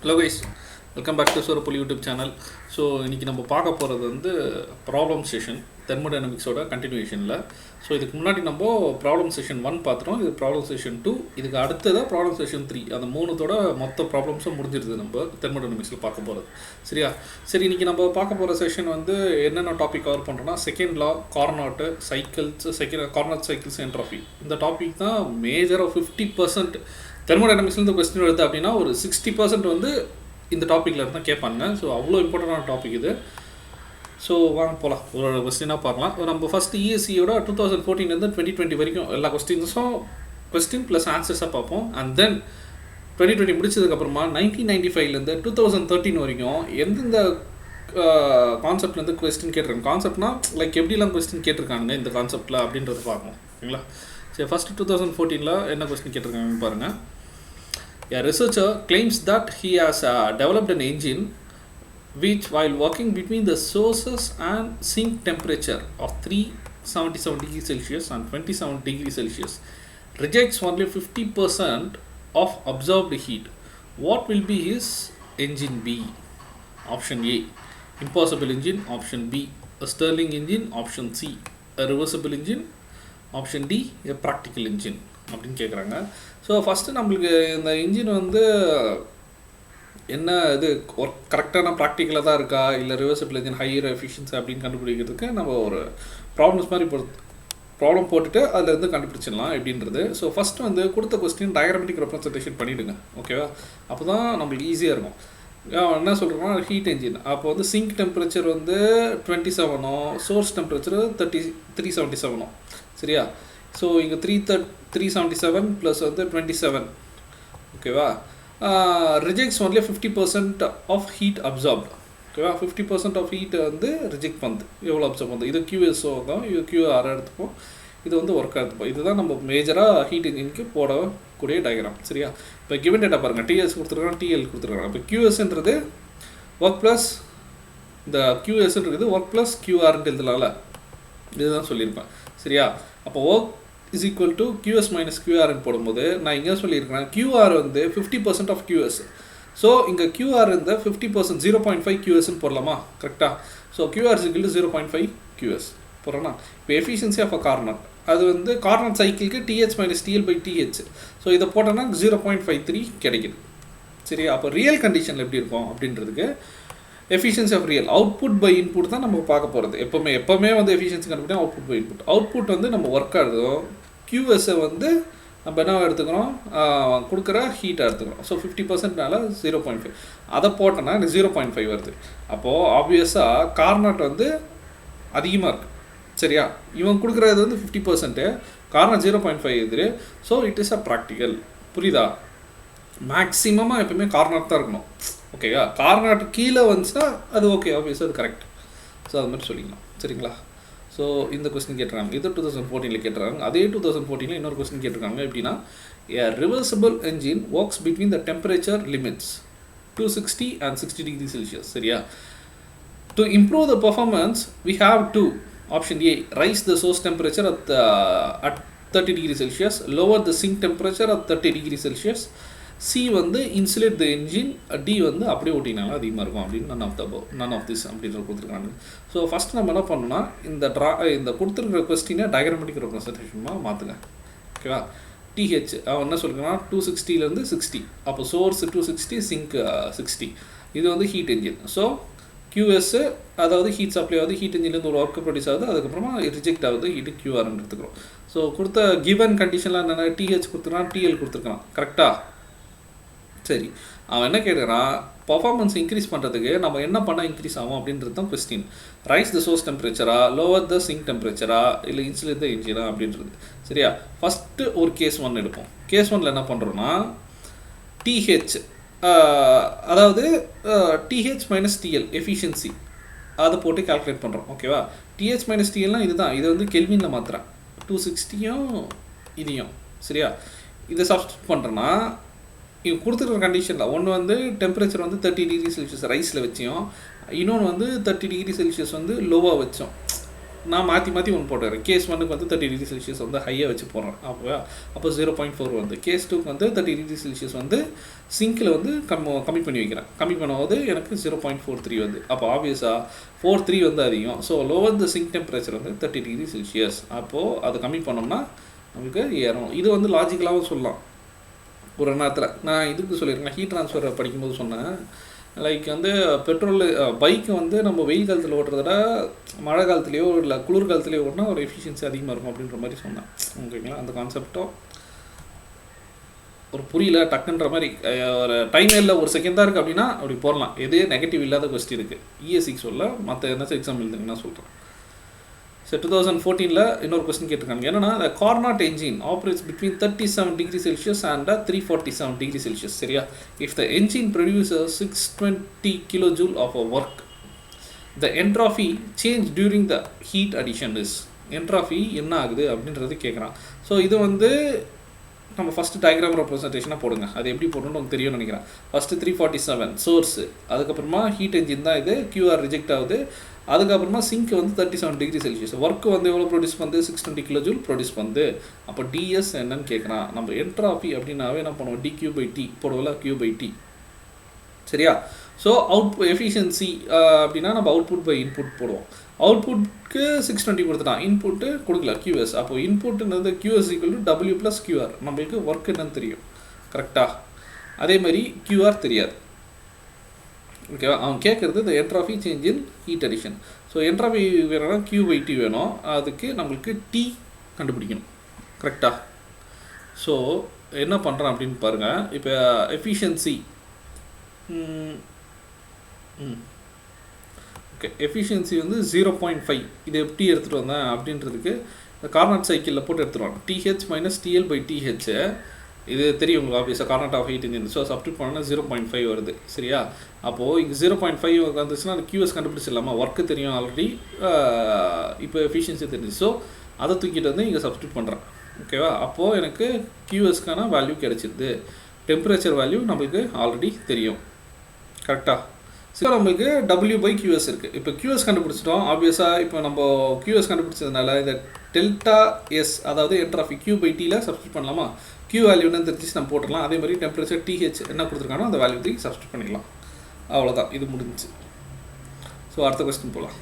Hello guys, welcome back to Soorappuli YouTube channel. So இன்றைக்கி நம்ம பார்க்க போகிறது வந்து ப்ராப்ளம் செஷன் தெர்மோடைனமிக்ஸோட கண்டினியூஷனில். ஸோ இதுக்கு முன்னாடி நம்ம ப்ராப்ளம் செஷன் 1 பார்த்துட்டோம். இது ப்ராப்ளம் செஷன் 2, இதுக்கு அடுத்ததாக ப்ராப்ளம் செஷன் 3. அந்த மூணுத்தோட மொத்த ப்ராப்ளம்ஸும் முடிஞ்சிருது நம்ம தெர்மோடைனமிக்ஸில் பார்க்க போகிறது. சரியா? சரி, இன்றைக்கி நம்ம பார்க்க போகிற செஷன் வந்து என்னென்ன டாபிக் கவர் பண்ணுறோன்னா, second law, Carnot, cycles, Carnot cycles, entropy. இந்த டாபிக் தான் மேஜராக 50% தெர்மோடைனமிக்ஸ்லேருந்து கொஸ்டின் எடுத்து அப்படின்னா ஒரு 60% வந்து இந்த டாப்பிக்கில் இருந்தால் கேட்பாங்க. ஸோ அவ்வளோ இம்பார்ட்டண்டான டாபிக் இது. ஸோ வாங்க போகலாம், ஒரு கொஸ்டினாக பார்க்கலாம். நம்ம ஃபஸ்ட்டு இஎஸ்சியோட 2014 2020 வரைக்கும் எல்லா கொஸ்டின் ப்ளஸ் ஆன்சர்ஸாக பார்ப்போம். அண்ட் தென் 2020 முடிச்சதுக்கப்புறமா 1995 2013 வரைக்கும் எந்தெந்த கான்செப்ட்லேருந்து கொஸ்டின் கேட்டிருக்காங்க. கான்செப்ட்னா லைக் எப்படிலாம் கொஸ்டின் கேட்டிருக்காங்க இந்த கான்செப்டில் அப்படின்றத பார்க்கணும். ஓகேங்களா? சரி, ஃபஸ்ட்டு 2014 என்ன கொஸ்டின் கேட்டிருக்காங்கன்னு பாருங்கள். A researcher claims that he has developed an engine which, while working between the sources and sink temperature of 377 degrees Celsius and 27 degrees Celsius, rejects only 50% of absorbed heat. What will be his engine be? Option A, impossible engine. Option B, a Stirling engine. Option C, a reversible engine. Option D, a practical engine அப்படின்னு கேட்குறாங்க. So first நம்மளுக்கு இந்த engine வந்து என்ன இது work கரெக்டான ப்ராக்டிக்கலாக தான் இருக்கா, இல்லை ரிவர்சிபிள் இன்ஜின் ஹையர் எஃபிஷியன்சி அப்படின்னு கண்டுபிடிக்கிறதுக்கு நம்ம ஒரு ப்ராப்ளம்ஸ் மாதிரி ப்ராப்ளம் போட்டுட்டு அதில் இருந்து கண்டுபிடிச்சிடலாம் எப்படின்றது. ஸோ ஃபஸ்ட்டு வந்து கொடுத்த கொஸ்டின் டயக்ராமேட்டிக் ரெப்ரசன்டேஷன் பண்ணிவிடுங்க. ஓகேவா? அப்போ தான் நம்மளுக்கு ஈஸியாக இருக்கும். என்ன சொல்கிறோம்னா, ஹீட் என்ஜின் அப்போ வந்து சிங்க் டெம்பரேச்சர் வந்து 27, சோர்ஸ் டெம்பரேச்சர் 377. சரியா? ஸோ இங்கே 377 ப்ளஸ் வந்து 27. ஓகேவா? Rejects only 50% of heat absorbed. ஓகேவா? 50% ஆஃப் ஹீட்டை வந்து ரிஜெக்ட் பண்ணுது. எவ்வளோ அப்சார்ப் பண்ணுது? இது QSO தான், இது QR எடுத்துப்போம், இது வந்து ஒர்க் எடுத்துப்போம். இதுதான் நம்ம மேஜராக ஹீட் இன்ஜினுக்கு போடக்கூடிய டயக்ராம். சரியா? இப்போ கிவன் டேட்டா பாருங்கள், TS கொடுத்துருக்காங்க, TL கொடுத்துருக்காங்க. இப்போ QSன்றது ஒர்க் ப்ளஸ் இந்த QSன்றது ஒர்க் ப்ளஸ் QRன்ட்டு எழுதலாம்ல, இதுதான் சொல்லியிருப்பேன். சரியா? அப்போ work is equal to QS minus QRன்னு போடும்போது நான் இங்கே சொல்லியிருக்கிறேன், QR வந்து 50% ஆஃப் QS. ஸோ இங்கே QR இந்த 50% 0.5 QSன்னு போடலாமா? கரெக்டாக? So QR is equal to 0.5 QS போடுறோன்னா. இப்போ எஃபிஷியன்சி ஆஃப் அ கார்னாட், அது வந்து கார்னாட் சைக்கிளுக்கு TH மைனஸ் TL/TH. ஸோ இதை போட்டோன்னா 0.53 கிடைக்குது. சரி, அப்போ ரியல் கண்டிஷனில் எப்படி இருக்கும் அப்படின்றதுக்கு efficiency of real output by input தான் நம்ம பார்க்க போகிறது. எப்போவுமே வந்து எஃபிஷியன்சி கண்டுபிடிச்சா அவுட்புட் பை இன்புட். அவுட்புட் வந்து நம்ம ஒர்க்காக எடுத்துக்கிறோம், QSஐ வந்து நம்ம என்ன எடுத்துக்கிறோம், கொடுக்குற ஹீட்டாக எடுத்துக்கிறோம். ஸோ 50%னால 0.5, அதை போட்டோன்னா எனக்கு 0.5 வருது. அப்போது ஆப்வியஸாக கார்னாட் வந்து அதிகமாக இருக்குது. சரியா? இவன் கொடுக்குறது வந்து 50%, கார்னாட் 0.5 எதிர். So it is a practical. புரியுதா? மேக்ஸிமமாக எப்பவுமே கார்னாட் தான் இருக்கணும். ஓகேவா? கார்னாட் கீழே வந்துச்சுன்னா அது ஓகே, ஆப்வியஸாக அது கரெக்ட். ஸோ அது மாதிரி சொல்லிக்கலாம். சரிங்களா? ஸோ இந்த கொஸ்டின் கேட்டுருக்காங்க, இது 2014 கேட்டுருக்காங்க. அதே 2014 இன்னொரு கொஸ்டின் கேட்டிருக்காங்க. எப்படின்னா, a reversible engine works between the temperature limits 260 and 60 degrees Celsius. சரியா? To improve the performance, we have to, option A, raise the source temperature at 30 degrees Celsius, lower the sink temperature at 30 degrees Celsius, C வந்து insulate த engine, D வந்து அப்படியே ஓட்டினாலும் அதிகமாக இருக்கும் அப்படின்னு none of this அப்படின்ற கொடுத்துருக்காங்க. So first நம்ம என்ன பண்ணணும்னா, இந்த கொடுத்துருக்கிற கொஸ்டினை டயக்ராமேட்டிக் ரெப்ரசன்டேஷனாக மாற்றுங்க. ஓகேவா? TH அவன் என்ன சொல்லுங்கன்னா 260 60, அப்போ சோர்ஸ் 260, சிங்க் 60. இது வந்து ஹீட் என்ஜின். ஸோ QS அதாவது ஹீட் சப்ளை ஆகுது, ஹீட் இன்ஜின்லேருந்து ஒரு ஒர்க் ப்ரொடியூஸ் ஆகுது, அதுக்கப்புறமா ரிஜெக்ட் ஆகுது, ஹீட்டு QRன்னு எடுத்துக்கிறோம். ஸோ கொடுத்த கிவன் கண்டிஷன்லாம் என்னென்ன, TH கொடுத்துருக்கான், TL கொடுத்துருக்கான். கரெக்டாக? சரி, அவன் என்ன கேட்குறான், பர்ஃபார்மன்ஸ் இன்க்ரீஸ் பண்ணுறதுக்கு நம்ம என்ன பண்ணால் இன்க்ரீஸ் ஆகும் அப்படின்றது தான் கொஸ்டின். ரைஸ் த சோர்ஸ் டெம்பரேச்சரா, லோவர் த சிங்க் டெம்பரேச்சரா, இல்லை இன்சுலேட் த என்ஜினா அப்படின்றது. சரியா? ஃபஸ்ட்டு ஒரு கேஸ் 1 எடுப்போம். கேஸ் 1 என்ன பண்ணுறோன்னா, TH அதாவது TH மைனஸ் TL எஃபிஷியன்சி அதை போட்டு கால்குலேட் பண்ணுறோம். ஓகேவா? TH மைனஸ் TLனால் இதுதான், இது வந்து கெல்வினில் மாத்திரம் 260யும் இதையும். சரியா? இதை சப்ஸ்டிட் பண்ணுறோன்னா, இவங்க கொடுத்துருக்க கண்டிஷனில் ஒன்று வந்து டெம்பரேச்சர் வந்து 30 டிகிரி செல்சியஸ் ரைஸில் வச்சோம், இன்னொன்று வந்து 30 டிகிரி செல்சியஸ் வந்து லோவாக வச்சோம். நான் மாற்றி ஒன்று போட்டுக்கிறேன். கேஸ் 1க்கு வந்து 30 டிகிரி செல்சியஸ் வந்து ஹையாக வச்சு போடுறேன். அப்போ 0.4 வந்து கேஸ் 2க்கு வந்து 30 டிகிரி செல்சியஸ் வந்து சிங்கில் வந்து கம்மி பண்ணி வைக்கிறேன். கம்மி பண்ணும்போது எனக்கு 0.43 வந்து. அப்போ ஆப்வியஸாக 43 வந்து அதிகம். So lower the sink temperature வந்து 30 டிகிரி செல்சியஸ். அப்போது அது கம்மி பண்ணோம்னா நமக்கு ஏறும். இது வந்து லாஜிக்கலாகவும் சொல்லலாம். ஒரு நேரத்தில் நான் இதுக்கு சொல்லியிருக்கேன், ஹீட் ட்ரான்ஸ்ஃபர் படிக்கும்போது சொன்னேன். லைக் வந்து பெட்ரோல் பைக்கு வந்து நம்ம வெயில் காலத்தில் ஓட்டுறத விட மழை காலத்துலேயோ இல்லை குளிர் காலத்துலேயோ ஓட்டினா ஒரு எஃபிஷியன்சி அதிகமாக இருக்கும் அப்படின்ற மாதிரி சொன்னேன். ஓகேங்களா? அந்த கான்செப்டும் ஒரு புரியல டக்குன்ற மாதிரி ஒரு டைம் இல்லை, ஒரு செகண்ட் தான் இருக்குது அப்படின்னா அப்படி போடலாம். எது நெகட்டிவ் இல்லாத கொஸ்டின் இருக்குது. இஎஸ்சிக்கு சொல்ல மற்ற என்ன எக்ஸாம் எழுதுங்கன்னா சொல்கிறேன். ஸோ 2014 இன்னொரு கொஸ்டின் கேட்டிருக்காங்க. என்னன்னா, the Carnot engine operates between 37 degree Celsius and 347 degree Celsius. சரியா? If the engine produces 620 kilojoule of a work, the entropy change during the heat addition is. entropy என்ன ஆகுது அப்படின்றது கேட்குறான். ஸோ இது வந்து நம்ம ஃபஸ்ட்டு டயக்ராம் ரெப்ரசன்டேஷனாக போடுங்க. அது எப்படி போடணும்னு உங்களுக்கு தெரியும்னு நினைக்கிறேன். ஃபஸ்ட்டு 347 சோர்ஸு, அதுக்கப்புறமா ஹீட் என்ஜின் தான் இது, கியூஆர் ரிஜெக்ட் ஆகுது. அதுக்கப்புறமா சிங்க் வந்து 37 டிகிரி செல்சியஸ். ஒர்க்கு வந்து எவ்வளோ ப்ரொடியூஸ் பண்ணுது? 620 கிலோஜூல் ப்ரொடியூஸ் பண்ணுது. அப்போ டிஎஸ் என்னன்னு கேட்குறான். நம்ம என்ட்ராபி அப்படின்னாவே என்ன பண்ணுவோம்? dQ/T போடுவோம்ல, Q/T. சரியா? ஸோ எஃபிஷியன்சி அப்படின்னா நம்ம அவுட்புட் பை இன்புட் போடுவோம். அவுட்புட்க்கு 620 கொடுத்துட்டான், இன்புட்டு கொடுக்கல கியூஎஸ். அப்போ இன்புட்ன்றது QS = W + QR. நம்மளுக்கு ஒர்க் என்னன்னு தெரியும், கரெக்டாக? அதே மாதிரி QR தெரியாது. ஓகேவா? அவன் கேட்குறது இந்த entropy change in heat addition. So entropy வேணும்னா Q/T வேணும். அதுக்கு நம்மளுக்கு T கண்டுபிடிக்கணும், கரெக்டாக? ஸோ என்ன பண்ணுறான் அப்படின்னு பாருங்கள். இப்போ எஃபிஷியன்சி ஓகே, எஃபிஷியன்சி வந்து 0.5. இது எப்படி எடுத்துகிட்டு வந்தேன் அப்படின்றதுக்கு இந்த கார்னாட் சைக்கிளில் போட்டு எடுத்துருவாங்க. TH - TL/TH. இது தெரியும் உங்களுக்கு ஆஃபீஸாக, Carnot of heat engine. So substitute பண்ணால் 0.5 வருது. சரியா? அப்போது இங்கே 0.5 வந்துச்சுன்னா அந்த QS கண்டுபிடிச்சிடலாமா? ஒர்க்கு தெரியும் ஆல்ரெடி, இப்போ எஃபிஷியன்சி தெரிஞ்சு. ஸோ அதை தூக்கிட்டு வந்து இங்கே சப்ஸ்டியூட் பண்ணுறேன். ஓகேவா? அப்போது எனக்கு QSக்கான வேல்யூ கிடச்சிருது. டெம்பரேச்சர் வேல்யூ நம்மளுக்கு ஆல்ரெடி தெரியும், கரெக்டாக? ஸோ நம்மளுக்கு W/QS இருக்குது. இப்போ QS கண்டுபிடிச்சிட்டோம். ஆப்வியஸாக இப்போ நம்ம QS கண்டுபிடிச்சதுனால இந்த டெல்டா எஸ், அதாவது என்ட்ராபி Q/Tல சப்ஸ்டியூட் பண்ணலாமா? Q வேல்யூன்னு தெரிஞ்சு நம்ம போட்டுடலாம். அதே மாதிரி டெம்பரேச்சர் TH என்ன கொடுத்துருக்கானோ அந்த வேல்யூ தூக்கி சப்ஸ்டியூட் பண்ணிக்கலாம். அவ்வளோதான், இது முடிஞ்சிச்சு. ஸோ அடுத்த கொஸ்டின் போகலாம்.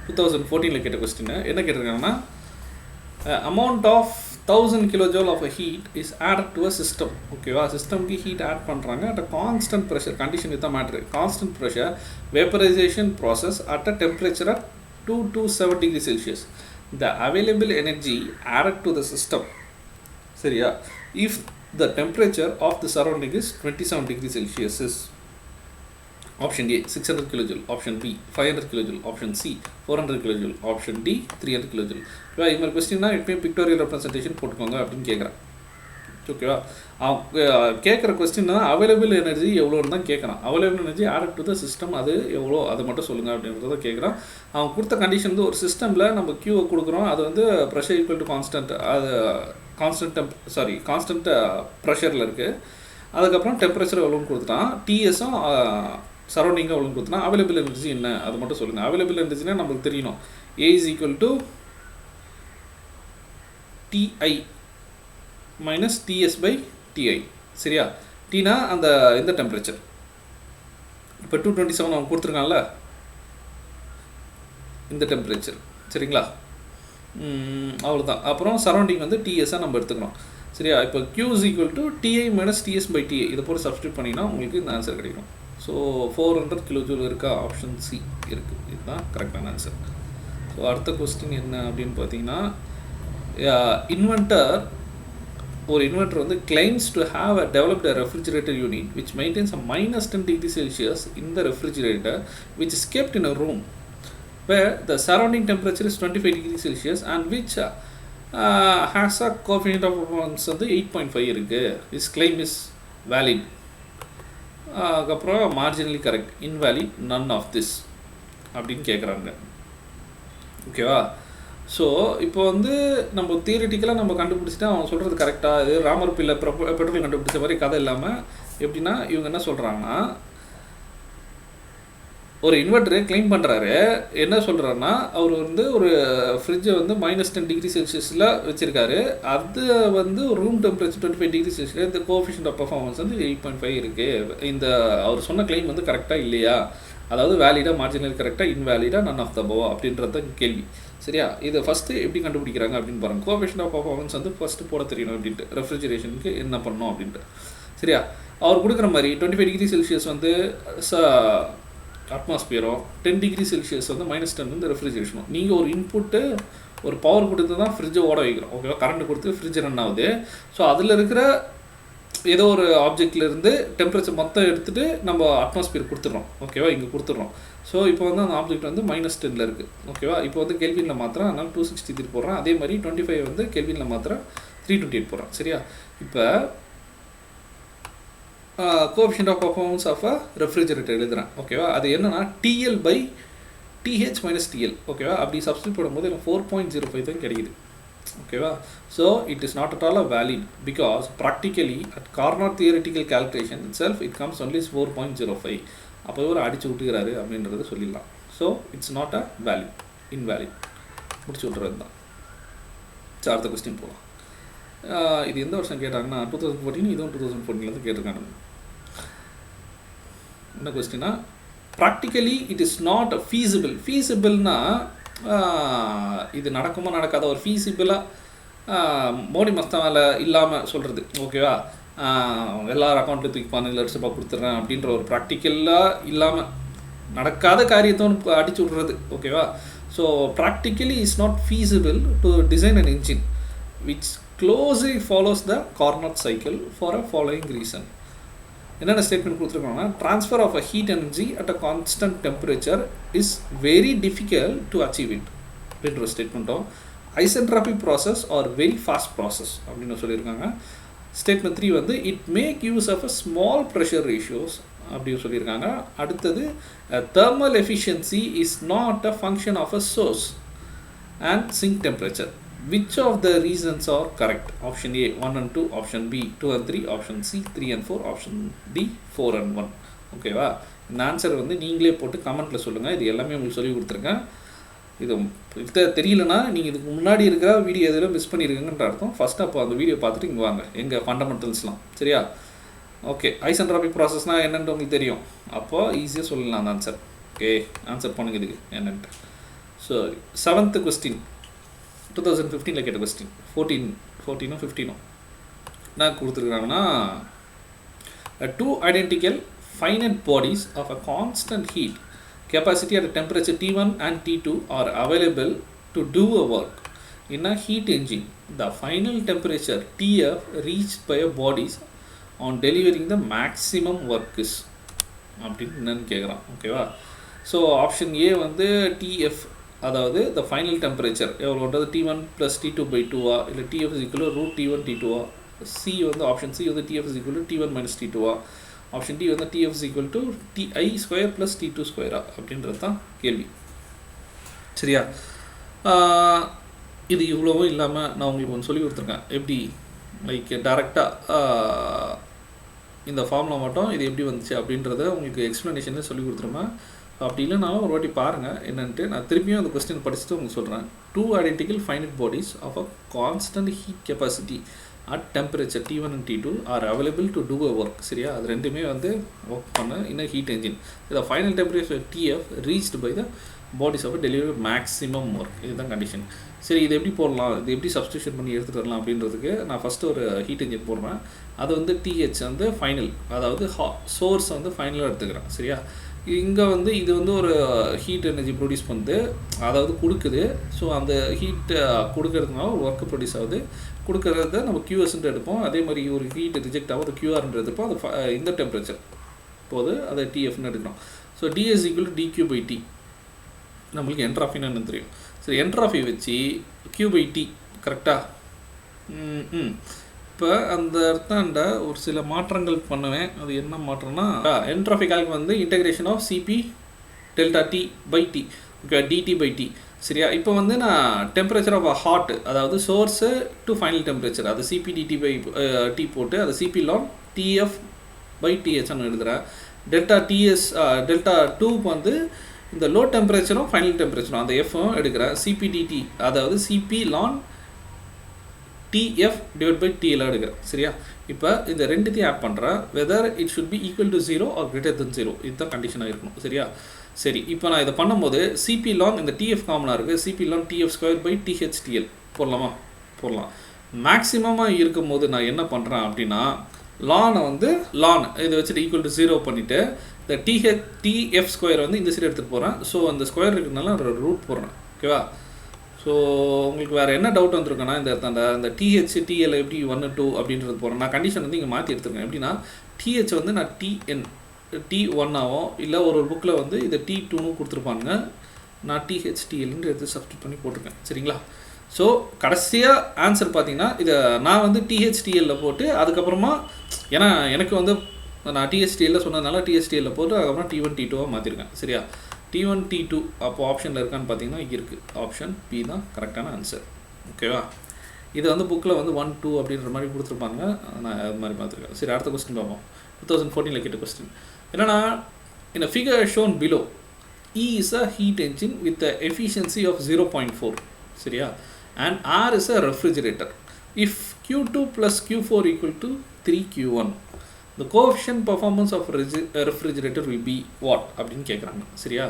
2014 கேட்ட கொஸ்டின் என்ன கேட்டிருக்காங்கன்னா, amount of 1000 kilojoule of a heat is added to a system. ஓகேவா? சிஸ்டம்க்கு ஹீட் ஆட் பண்ணுறாங்க at a constant pressure. Condition இதுதான் matter. Constant pressure vaporization process at a temperature at 227 degree Celsius. The available energy added to the system, சரியா, if the temperature of the surrounding is 27 degree Celsius is option A 600 kilojoule, option B 500 kilojoule, option C 400 kilojoule, option D 300 kilojoule. ஓகேவா? இது மாதிரி கொஸ்டின்னா எப்பயும் pictorial representation போட்டுக்கோங்க அப்படின்னு கேட்குறேன். ஓகேவா? கேட்குற கொஸ்டின்னா அவைலபிள் எனர்ஜி எவ்வளோன்னு தான் கேட்குறான். Available energy add to the system, அது எவ்வளோ அது மட்டும் சொல்லுங்கள் அப்படின்றத கேட்குறான். அவன் கொடுத்த கண்டிஷன் வந்து ஒரு சிஸ்டமில் நம்ம கியூவை கொடுக்குறோம், அது வந்து ப்ரெஷர் ஈக்குவல் டு கான்ஸ்டன்ட், அது கான்ஸ்டன்ட் ப்ரெஷரில் இருக்குது. அதுக்கப்புறம் டெம்பரேச்சர் எவ்வளோன்னு கொடுத்துட்டான், டிஎஸும் சரௌண்டிங்காக எவ்வளோன்னு கொடுத்துட்டான். அவைலபிள் எனர்ஜி என்ன அது மட்டும் சொல்லுங்கள். அவைலபிள் எனர்ஜினா நம்மளுக்கு தெரியணும், A = TI - TS/TI. சரியா? டீனா அந்த இந்த டெம்பரேச்சர். இப்போ 227 அவன் கொடுத்துருக்கான்ல, இந்த டெம்பரேச்சர். சரிங்களா? அவ்வளோதான். அப்புறம் சரௌண்டிங் வந்து டிஎஸ்ஸாக நம்ம எடுத்துக்கிறோம். சரியா? இப்போ Q = TI - TS/TI. இதை போட்டு சப்ஸ்டியூட் பண்ணிங்கன்னா உங்களுக்கு இந்த ஆன்சர் கிடைக்கும். ஸோ 400 கிலோஜூல் இருக்கா? ஆப்ஷன் சி இருக்குது. இதுதான் கரெக்டான ஆன்சர். ஸோ அடுத்த கொஸ்டின் என்ன அப்படின்னு பார்த்தீங்கன்னா, ஒரு இன்வெர்டர் வந்து claims to have developed a refrigerator unit which maintains a -10 degree Celsius in the refrigerator, which is kept in a room where the surrounding temperature is 25 degree Celsius and which has a coefficient of performance வந்து 8.5 இருக்குது. This claim is valid. அதுக்கப்புறம் marginally correct, invalid, none of this அப்படின்னு கேட்குறாங்க. ஓகேவா? So இப்போ வந்து நம்ம தியரிட்டிக்கலாக நம்ம கண்டுபிடிச்சிட்டா அவன் சொல்கிறது கரெக்டாக, இது ராமர் பிள்ளை பெட்ரோல் கண்டுபிடிச்ச மாதிரி கதை இல்லாமல் எப்படின்னா இவங்க என்ன சொல்கிறாங்கன்னா, ஒரு இன்வெர்டர் கிளைம் பண்ணுறாரு. என்ன சொல்கிறாருன்னா, அவர் வந்து ஒரு ஃப்ரிட்ஜை வந்து -10 டிகிரி செல்சியஸில் வச்சுருக்காரு. அது வந்து ரூம் டெம்பரேச்சர் 25 டிகிரி செல்சியஸில் இந்த கோஎஃபிஷியன்ட் ஆஃப் பர்ஃபார்மன்ஸ் வந்து 8.5 இருக்குது. இந்த அவர் சொன்ன கிளைம் வந்து கரெக்டாக இல்லையா, அதாவது வேலிடாக, மார்ஜினல் கரெக்டாக, இன்வேலிடாக, நன் ஆஃப் த அபவ் அப்படின்றது கேள்வி. சரியா? இதை ஃபஸ்ட்டு எப்படி கண்டுபிடிக்கிறாங்க அப்படின்னு பாருங்கள். கோஎஃபிஷியன்ட் ஆஃப் பர்ஃபார்மன்ஸ் வந்து ஃபஸ்ட்டு போட தெரியணும் அப்படின்ட்டு, ரெஃப்ரிஜரேஷனுக்கு என்ன பண்ணணும் அப்படின்ட்டு. சரியா? அவர் கொடுக்குற மாதிரி 25 டிகிரி செல்சியஸ் வந்து அட்மாஸ்பியரும், 10 டிகிரி செல்சியஸ் வந்து -10 வந்து ரெஃப்ரிஜரேஷனும். நீங்கள் ஒரு இன்புட்டு, ஒரு பவர் கொடுத்து தான் ஃப்ரிட்ஜை ஓட வைக்கிறோம். ஓகேவா? கரண்ட் கொடுத்து ஃப்ரிட்ஜ் ரன் ஆகுது. ஸோ அதில் இருக்கிற ஏதோ ஒரு ஆப்ஜெக்ட்லேருந்து டெம்பரேச்சர் மொத்தம் எடுத்துகிட்டு நம்ம அட்மாஸ்பியர் கொடுத்துட்றோம். ஓகேவா? இங்கே கொடுத்துட்றோம். ஸோ இப்போ வந்து அந்த ஆப்ஜெக்ட் வந்து -10 இருக்குது. ஓகேவா? இப்போ வந்து கெல்வினில் மாத்திரம், அதனால் 263 போடுறேன். அதே மாதிரி 25 வந்து கெல்வினில் மாத்திரம் 328 போடுறேன். சரியா? இப்போ coefficient of performance of a refrigerator எழுதுகிறேன். ஓகேவா? அது என்னன்னா TL/TH - TL. ஓகேவா? அப்படி சப்ஸ்டியூட் பண்ணும்போது எனக்கு 4.05 தான் கிடைக்குது. ஓகேவா? So it is not at all a valid because practically at corner theoretical calculation it self it comes only 4.05. அப்போ ஒரு அடிச்சு விட்டுக்கிறாரு அப்படின்றத சொல்லிடலாம். So it's not a valid, invalid. முடிச்சு விட்றது தான். சரி, அடுத்த கொஸ்டின் போகலாம். இது எந்த வருஷம் கேட்டாங்கன்னா 2014, இதுவும் 2014 கேட்டிருக்காங்க. என்ன கொஸ்டின்னா, practically it is not feasible. ஃபீஸிபிள்னா இது நடக்குமா நடக்காத, ஒரு ஃபீஸிபிளாக மோடி மஸ்தாவில் இல்லாமல் சொல்கிறது. ஓகேவா? எல்லார் அக்கௌண்ட்டில் தூக்கி 15,00,000 ரூபாய் கொடுத்துட்றேன் அப்படின்ற ஒரு ப்ராக்டிக்கலாக இல்லாமல் நடக்காத காரியத்தை அடிச்சு விட்றது. ஓகேவா? So practically is not feasible to design an engine which closely follows the Carnot cycle for a following reason. என்னென்ன ஸ்டேட்மெண்ட் கொடுத்துருக்காங்கன்னா, transfer of a heat energy at a constant temperature is very difficult to achieve it அப்படின்ற ஸ்டேட்மெண்ட்டும், isentropic process are very fast process அப்படின்னு சொல்லியிருக்காங்க. Statement 3 வந்து it make use of a small pressure ratios அப்படின்னு சொல்லியிருக்காங்க. அடுத்தது thermal efficiency is not a function of a source and sink temperature. Which of the reasons are correct? Option A 1 and 2, option B 2 and 3, option C 3 and 4, option D 4 and 1. ஓகேவா? இந்த answer வந்து நீங்களே போட்டு கமெண்ட்டில் சொல்லுங்கள். இது எல்லாமே உங்களுக்கு சொல்லி கொடுத்துருக்கேன். இது தெரியலனா நீங்கள் இதுக்கு முன்னாடி இருக்கிற வீடியோ எதில் மிஸ் பண்ணியிருக்கீங்கன்ற அர்த்தம். ஃபஸ்ட்டு அப்போ அந்த வீடியோ பார்த்துட்டு இங்கே வாங்க, எங்கள் ஃபண்டமெண்டல்ஸ்லாம். சரியா? ஓகே, ஐசென்ட்ராபிக் ப்ராசஸ்னால் என்னென்னு உங்களுக்கு தெரியும். அப்போது ஈஸியாக சொல்லலாம் அந்த ஆன்சர். ஓகே, ஆன்சர் பண்ணுங்க இதுக்கு என்னென்ட்டு. ஸோ 7th கொஸ்டின் 2015 கேட்ட கொஸ்டின். 14 15 என்ன கொடுத்துருக்காங்கன்னா, two identical finite bodies of a constant heat capacity at a temperature T1 and T2 are available to do a work in a heat engine. The final temperature TF reached by a bodies on delivering the maximum work is அப்படின்னு என்னன்னு கேட்குறான். ஓகேவா? So option ஏ வந்து TF, அதாவது the final temperature எவ்வளோன்றது T1 + T2/2 இல்லை TF is equal to √T1 T2. C வந்து option C வந்து TF is equal to T1 - T2. Option D வந்து TF is equal to TI² + T2² அப்படின்றது தான் கேள்வி. சரியா? இது இவ்வளவும் இல்லாமல் நான் உங்களுக்கு ஒன்று சொல்லி கொடுத்துருக்கேன். எப்படி லைக் டேரெக்டாக இந்த ஃபார்முலா மட்டும் இது எப்படி வந்துச்சு அப்படின்றத உங்களுக்கு எக்ஸ்ப்ளனேஷனே சொல்லி கொடுத்துருவேன். அப்படி இல்லைனாலும் ஒரு வாட்டி பாருங்கள் என்னென்ட்டு. நான் திரும்பியும் அந்த கொஸ்டின் படிச்சுட்டு உங்களுக்கு சொல்கிறேன். two identical finite bodies of a constant heat capacity at temperature T1 and T2 are available to do a work. சரியா? அது ரெண்டுமே வந்து ஒர்க் பண்ண இன்னும் ஹீட் என்ஜின். இந்த final temperature TF reached by the bodies of a deliver maximum work. இதுதான் condition. சரி, இது எப்படி போடலாம், இது எப்படி சப்ஸ்டியூஷன் பண்ணி எடுத்துகிட்டு வரலாம் அப்படின்றதுக்கு நான் ஃபஸ்ட்டு ஒரு ஹீட் என்ஜின் போடுறேன். அது வந்து TH வந்து ஃபைனல், அதாவது சோர்ஸ் வந்து ஃபைனலாக எடுத்துக்கிறேன். சரியா? இங்கே வந்து இது வந்து ஒரு ஹீட் எனர்ஜி ப்ரொடியூஸ் பண்ணுது, அதாவது கொடுக்குது. ஸோ அந்த ஹீட்டை கொடுக்கறதுனால ஒரு ஒர்க்கு ப்ரொடியூஸ் ஆகுது. கொடுக்கறத நம்ம QSன்ட்டு எடுப்போம். அதே மாதிரி ஒரு ஹீட் ரிஜெக்ட் ஆகும், அது QRன்ட்டு எடுப்போம். அது இந்த டெம்பரேச்சர் போது அதை TFன்னு எடுக்கணும். So DS = dQ/T. நம்மளுக்கு என்ட்ராஃபின்னு என்ன தெரியும். சரி, என்ட்ராஃபி வச்சு Q/T கரெக்டாக. இப்போ அந்த இடத்தாண்ட ஒரு சில மாற்றங்கள் பண்ணுவேன். அது என்ன மாற்றம்னா, என்ட்ராஃபி கால்குலேஷன் வந்து integration of CP ΔT/T. Okay, DT/T. சரியா? இப்போ வந்து நான் டெம்பரேச்சர் ஆஃப் ஹாட், அதாவது சோர்ஸு டு ஃபைனல் டெம்பரேச்சர், அது CP dt/T போட்டு அது CP ln TF/TH எழுதுகிறேன். டெல்டா டிஎஸ் டெல்டா டூக்கு வந்து இந்த லோ டெம்பரேச்சரும் ஃபைனல் டெம்பரேச்சரும் அந்த எஃப்பும் எடுக்கிறேன். சிபிடிடி அதாவது CP ln TF divide by TL எடுக்கிறேன். சரியா? இப்போ இந்த ரெண்டுத்தையும் ஆட் பண்ணுறேன். Whether it should be equal to 0 or greater than 0, இதுதான் கண்டிஷனாக இருக்கணும். சரியா? சரி, இப்போ நான் இதை பண்ணும்போது சிபி லான் இந்த டிஎஃப் காமனாக இருக்குது. C P ln T F square by T H T L போடலாமா? போடலாம். மேக்ஸிமமாக இருக்கும்போது நான் என்ன பண்ணுறேன் அப்படின்னா லானை வந்து லான் இதை வச்சுட்டு ஈக்குவல் டு 0 பண்ணிவிட்டு இந்த டிஎஃப் ஸ்கொயர் வந்து இந்த சைடு எடுத்துகிட்டு போகிறேன். ஸோ அந்த ஸ்கொயர் இருக்கிறதுனால ரூட் போடுறேன். ஓகேவா? ஸோ உங்களுக்கு வேறு என்ன டவுட் வந்துருக்குன்னா இந்த டிஹெச் டிஎல் எப்படி 1 2 அப்படின்றது போகிறேன். நான் கண்டிஷன் வந்து இங்கே மாற்றி எடுத்துருக்கேன். எப்படின்னா டிஹெச் வந்து நான் டிஎன் T1 ஆகும், இல்லை ஒரு புக்கில் வந்து இதை T2ன்னு கொடுத்துருப்பாங்க. நான் டிஹெச்டிஎல்னு எடுத்து சப்ஸ்டியூட் பண்ணி போட்டிருக்கேன். சரிங்களா? ஸோ கடைசியாக ஆன்சர் பார்த்தீங்கன்னா இதை நான் வந்து டிஹெச்டிஎல்ல போட்டு அதுக்கப்புறமா ஏன்னா எனக்கு வந்து நான் டிஹெச்டிஎல்ல சொன்னதுனால டிஹெச்டிஎல்ல போட்டு அதுக்கப்புறம் T1 T2வாக மாற்றிருக்கேன். சரியா? T1 T2 அப்போ ஆப்ஷனில் இருக்கான்னு பார்த்தீங்கன்னா இருக்குது. ஆப்ஷன் பி தான் கரெக்டான ஆன்சர். ஓகேவா? இது வந்து புக்கில் வந்து 1 2 அப்படின்ற மாதிரி கொடுத்துருப்பாங்க. நான் அது மாதிரி பார்த்துருக்கேன். சரி, அடுத்த கொஸ்டின் பார்ப்போம். 2014 கேட்ட கொஸ்டின் என்னன்னா, in a figure shown below, E is a heat engine with the efficiency of 0.4. சரியா? And R is a refrigerator. If Q2 plus Q4 equal to 3Q1, the coefficient performance of refrigerator will be what அப்படின்னு கேட்குறாங்க. சரியா?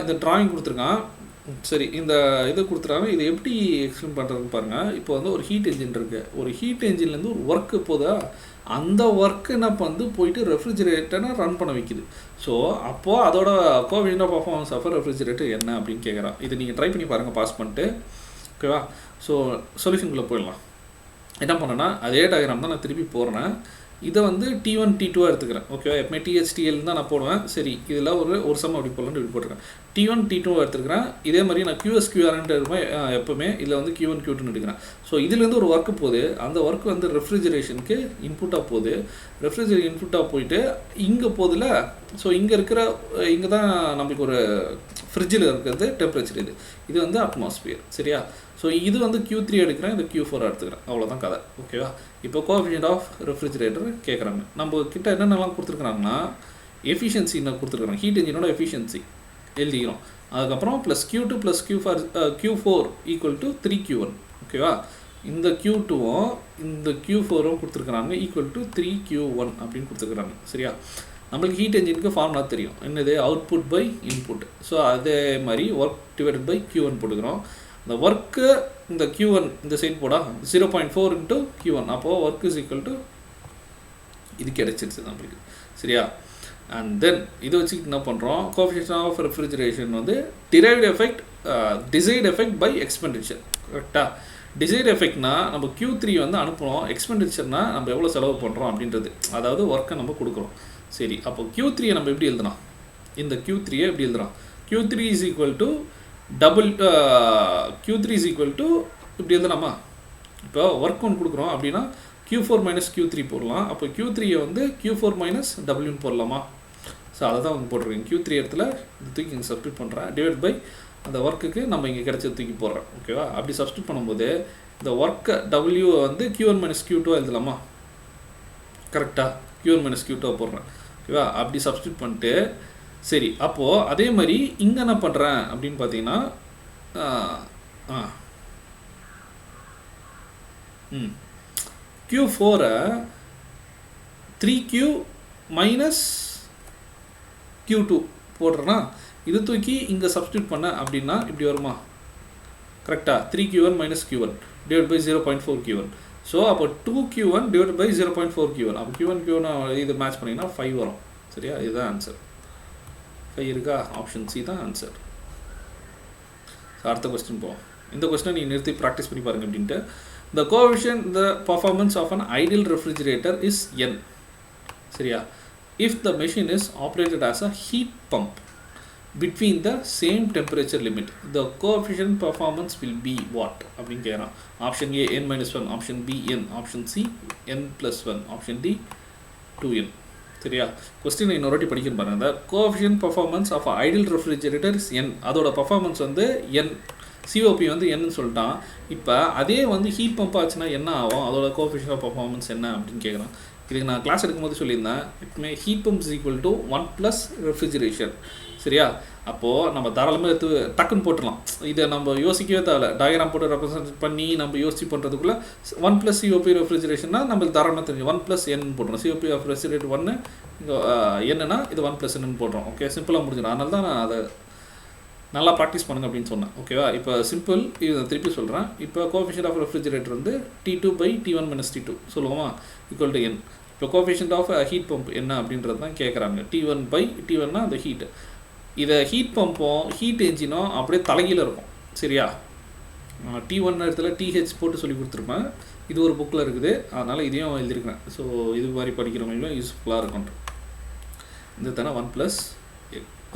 இந்த drawing கொடுத்துருக்கான். சரி, இந்த இது கொடுத்துருக்காங்க. இது எப்படி எக்ஸ்பிளைன் பண்ணுறதுன்னு பாருங்கள். இப்போ வந்து ஒரு ஹீட் என்ஜின் இருக்குது. ஒரு ஹீட் என்ஜின்லேருந்து ஒரு ஒர்க்கு போதா, அந்த ஒர்க்கு என்ன வந்து போயிட்டு ரெஃப்ரிஜிரேட்டரை ரன் பண்ண வைக்குது. ஸோ அப்போது அதோட coefficient of performance of refrigerator என்ன அப்படின்னு கேட்குறான். இது நீங்கள் ட்ரை பண்ணி பாருங்கள் பாஸ் பண்ணிட்டு. ஓகேவா? ஸோ சொல்யூஷனுக்குள்ளே போயிடலாம். என்ன பண்ணேன்னா அதே டயக்ராம் தான் நான் திருப்பி போடுறேன். இதை வந்து T1 T2 எடுத்துக்கிறேன். ஓகேவா? எப்பவுமே THTL தான் நான் போடுவேன். சரி, இதில் ஒரு சம் அப்படி போடலான்னு இப்படி போட்டுருக்கேன். T1 T2 எடுத்துக்கிறேன். இதே மாதிரி நான் QS QRன்ட்டு இருப்பேன் எப்பவுமே. இதில் வந்து Q1 Q2ன்னு எடுக்கிறேன். ஸோ இதுலேருந்து ஒரு ஒர்க்கு போகுது. அந்த ஒர்க் வந்து ரெஃப்ரிஜரேஷனுக்கு இன்புட்டாக போகுது. ரெஃப்ரிஜரேஷன் இன்புட்டாக போயிட்டு இங்கே போதில். ஸோ இங்கே தான் நம்மளுக்கு ஒரு ஃப்ரிட்ஜில் இருக்கிறது டெம்பரேச்சர். இது வந்து அட்மாஸ்பியர். சரியா? ஸோ இது வந்து Q3 எடுக்கிறேன், இது Q4 எடுத்துக்கிறேன். அவ்வளோதான் கதை. ஓகேவா? இப்போ கோஎஃபிஷியன்ட் ஆஃப் ரெஃப்ரிஜரேட்டர் கேட்குறாங்க. நம்ம கிட்ட என்னென்னலாம் கொடுத்துருக்குறாங்கன்னா எஃபிஷியன்சி என்ன கொடுத்துருக்குறாங்க. ஹீட் என்ஜினோட எஃபிஷியன்சி எழுதிக்கிறோம். அதுக்கப்புறம் plus Q2 plus Q4 equal to 3Q1. ஓகேவா? இந்த Q2வும் இந்த Q4வும் கொடுத்துருக்குறாங்க ஈக்குவல் டு 3Q1 அப்படின்னு கொடுத்துருக்குறாங்க. சரியா? நம்மளுக்கு ஹீட் என்ஜினுக்கு ஃபார்முலா தெரியும். என்னது? Output by input. ஸோ அதே மாதிரி ஒர்க் டிவைடட் பை Q1 போட்டுக்கிறோம். இந்த ஒர்க்கு இந்த Q1 இந்த சைட் போடா 0.4 இன்ட்டு Q1. அப்போது ஒர்க் இஸ் ஈக்குவல் டு இது கிடைச்சிருச்சு நம்மளுக்கு. சரியா? அண்ட் தென் இதை வச்சுக்கிட்டு என்ன பண்ணுறோம், கோஎஃபிஷியன்ட் ஆஃப் ரெஃப்ரிஜரேஷன் வந்து derived effect desired effect by expenditure. கரெக்டாக? டிசைர்டு எஃபெக்ட்னா நம்ம Q3 வந்து அனுப்புகிறோம், எக்ஸ்பெண்டிச்சர்னா நம்ம எவ்வளோ செலவு பண்ணுறோம் அப்படின்றது, அதாவது ஒர்க்கை நம்ம கொடுக்குறோம். சரி, அப்போ Q3 நம்ம எப்படி எழுதலாம்? இந்த Q3 எப்படி எழுதலாம்? Q3 is equal to Q3 is equal to இப்படி எழுதலாமா? இப்போ ஒர்க் ஒன்று கொடுக்குறோம் அப்படின்னா Q4 மைனஸ் Q3 போடலாம். அப்போ Q3 வந்து Q4 மைனஸ் Wன்னு போடலாமா? ஸோ அதை தான் வந்து போட்டிருக்கேன். Q3 இடத்துல இந்த தூக்கி இங்கே சப்ஸ்டியூட் பண்ணுறேன். டிவைட் பை அந்த ஒர்க்குக்கு நம்ம இங்கே கிடைச்ச தூக்கி போடுறேன். ஓகேவா? அப்படி சப்ஸ்டியூட் பண்ணும்போது இந்த ஒர்க்கை W வந்து Q1 மைனஸ் Q2 எழுதலாமா? கரெக்டாக? Q1 மைனஸ் Q2 போடுறேன். ஓகேவா? அப்படி சப்ஸ்டியூட் பண்ணிட்டு சரி, அப்போது அதே மாதிரி இங்கே என்ன பண்ணுறேன் அப்படின்னு பார்த்தீங்கன்னா Q4 3Q மைனஸ் Q2 போடுறேன்னா இது தூக்கி இங்கே சப்ஸ்டியூட் பண்ண அப்படின்னா இப்படி வருமா? கரெக்டாக? 3Q1 minus Q1 divide by 0.4 Q1. So அப்போ 2Q1 டிவைட் பை 0.4 Q1. அப்போ Q1 இது மேட்ச் பண்ணிங்கன்னா 5 வரும். சரியா? இதுதான் ஆன்சர். 5 இருக்கா? ஆப்ஷன் சி தான் ஆன்சர். ஸோ அடுத்த கொஸ்டின் போவோம். இந்த கொஸ்டினை நீங்கள் நிறுத்தி ப்ராக்டிஸ் பண்ணி பாருங்கள் அப்படின்ட்டு. The coefficient the performance of an ideal refrigerator is N. சரியா? If the machine is operated as a heat pump between the same temperature limit, the coefficient performance will be what? அப்படின்னு கேட்குறான். Option A N-1, option B N, option C N+1, option D 2N. சரியா? Question இன்னொரு வாட்டி படிக்கணும் பாருங்க. The coefficient performance of an ideal refrigerator is N. அதோட performance வந்து N. COP வந்து என்னன்னு சொல்லிட்டான். இப்போ அதே வந்து ஹீட் பம்ப் ஆச்சுன்னா என்ன ஆகும், அதோட கோஎஃபிஷியன்ட் ஆஃப் பர்ஃபார்மன்ஸ் என்ன அப்படின்னு கேட்குறான். இதுக்கு நான் கிளாஸ் எடுக்கும்போது சொல்லியிருந்தேன் இட்மே heat pump is equal to 1 plus refrigeration. சரியா? அப்போது நம்ம தாராளமாக எடுத்து டக்குன்னு போட்டுடலாம். இதை நம்ம யோசிக்கவே தேவை, டயக்ராம் போட்டு ரெப்ரசன்ட் பண்ணி நம்ம யோசிச்சு பண்ணுறதுக்குள்ளே 1 ப்ளஸ் சிஓபி ரெஃப்ரிஜரேஷன்னா நம்மளுக்கு தாராளமாக தெரியும் 1 ப்ளஸ் என் போட்டுறோம். சிஓபி ஆஃப் ரெஃப்ரிஜரேட் 1 என்னன்னா இது 1 ப்ளஸ் என்னன்னு போடுறோம். ஓகே, சிம்பிளாக முடிஞ்சிடும். அதனால தான் நான் அதை நல்லா ப்ராக்டிஸ் பண்ணுங்க அப்படின்னு சொன்னேன். ஓகேவா? இப்போ சிம்பிள், இதை திருப்பி சொல்கிறேன். இப்போ கோஎஃபிஷியன்ட் ஆஃப் ரெஃப்ரிஜரேட்டர் வந்து T2/T1 - T2 சொல்லுவோமா ஈக்குவல் டு என். இப்போ கோஎஃபிஷியன்ட் ஆஃப் ஹீட் பம்ப் என்ன அப்படின்றது தான் கேட்குறாங்க. T1/T1னா அந்த ஹீட்டு. இதை ஹீட் பம்பும் ஹீட் என்ஜினும் அப்படியே தலைகீழ இருக்கும். சரியா? T1 இடத்துல TH போட்டு சொல்லி கொடுத்துருப்பேன். இது ஒரு புக்கில் இருக்குது, அதனால் இதையும் எழுதியிருக்கிறேன். ஸோ இது மாதிரி படிக்கிறவங்களும் யூஸ்ஃபுல்லாக இருக்கும். இந்த தானே 1 ப்ளஸ்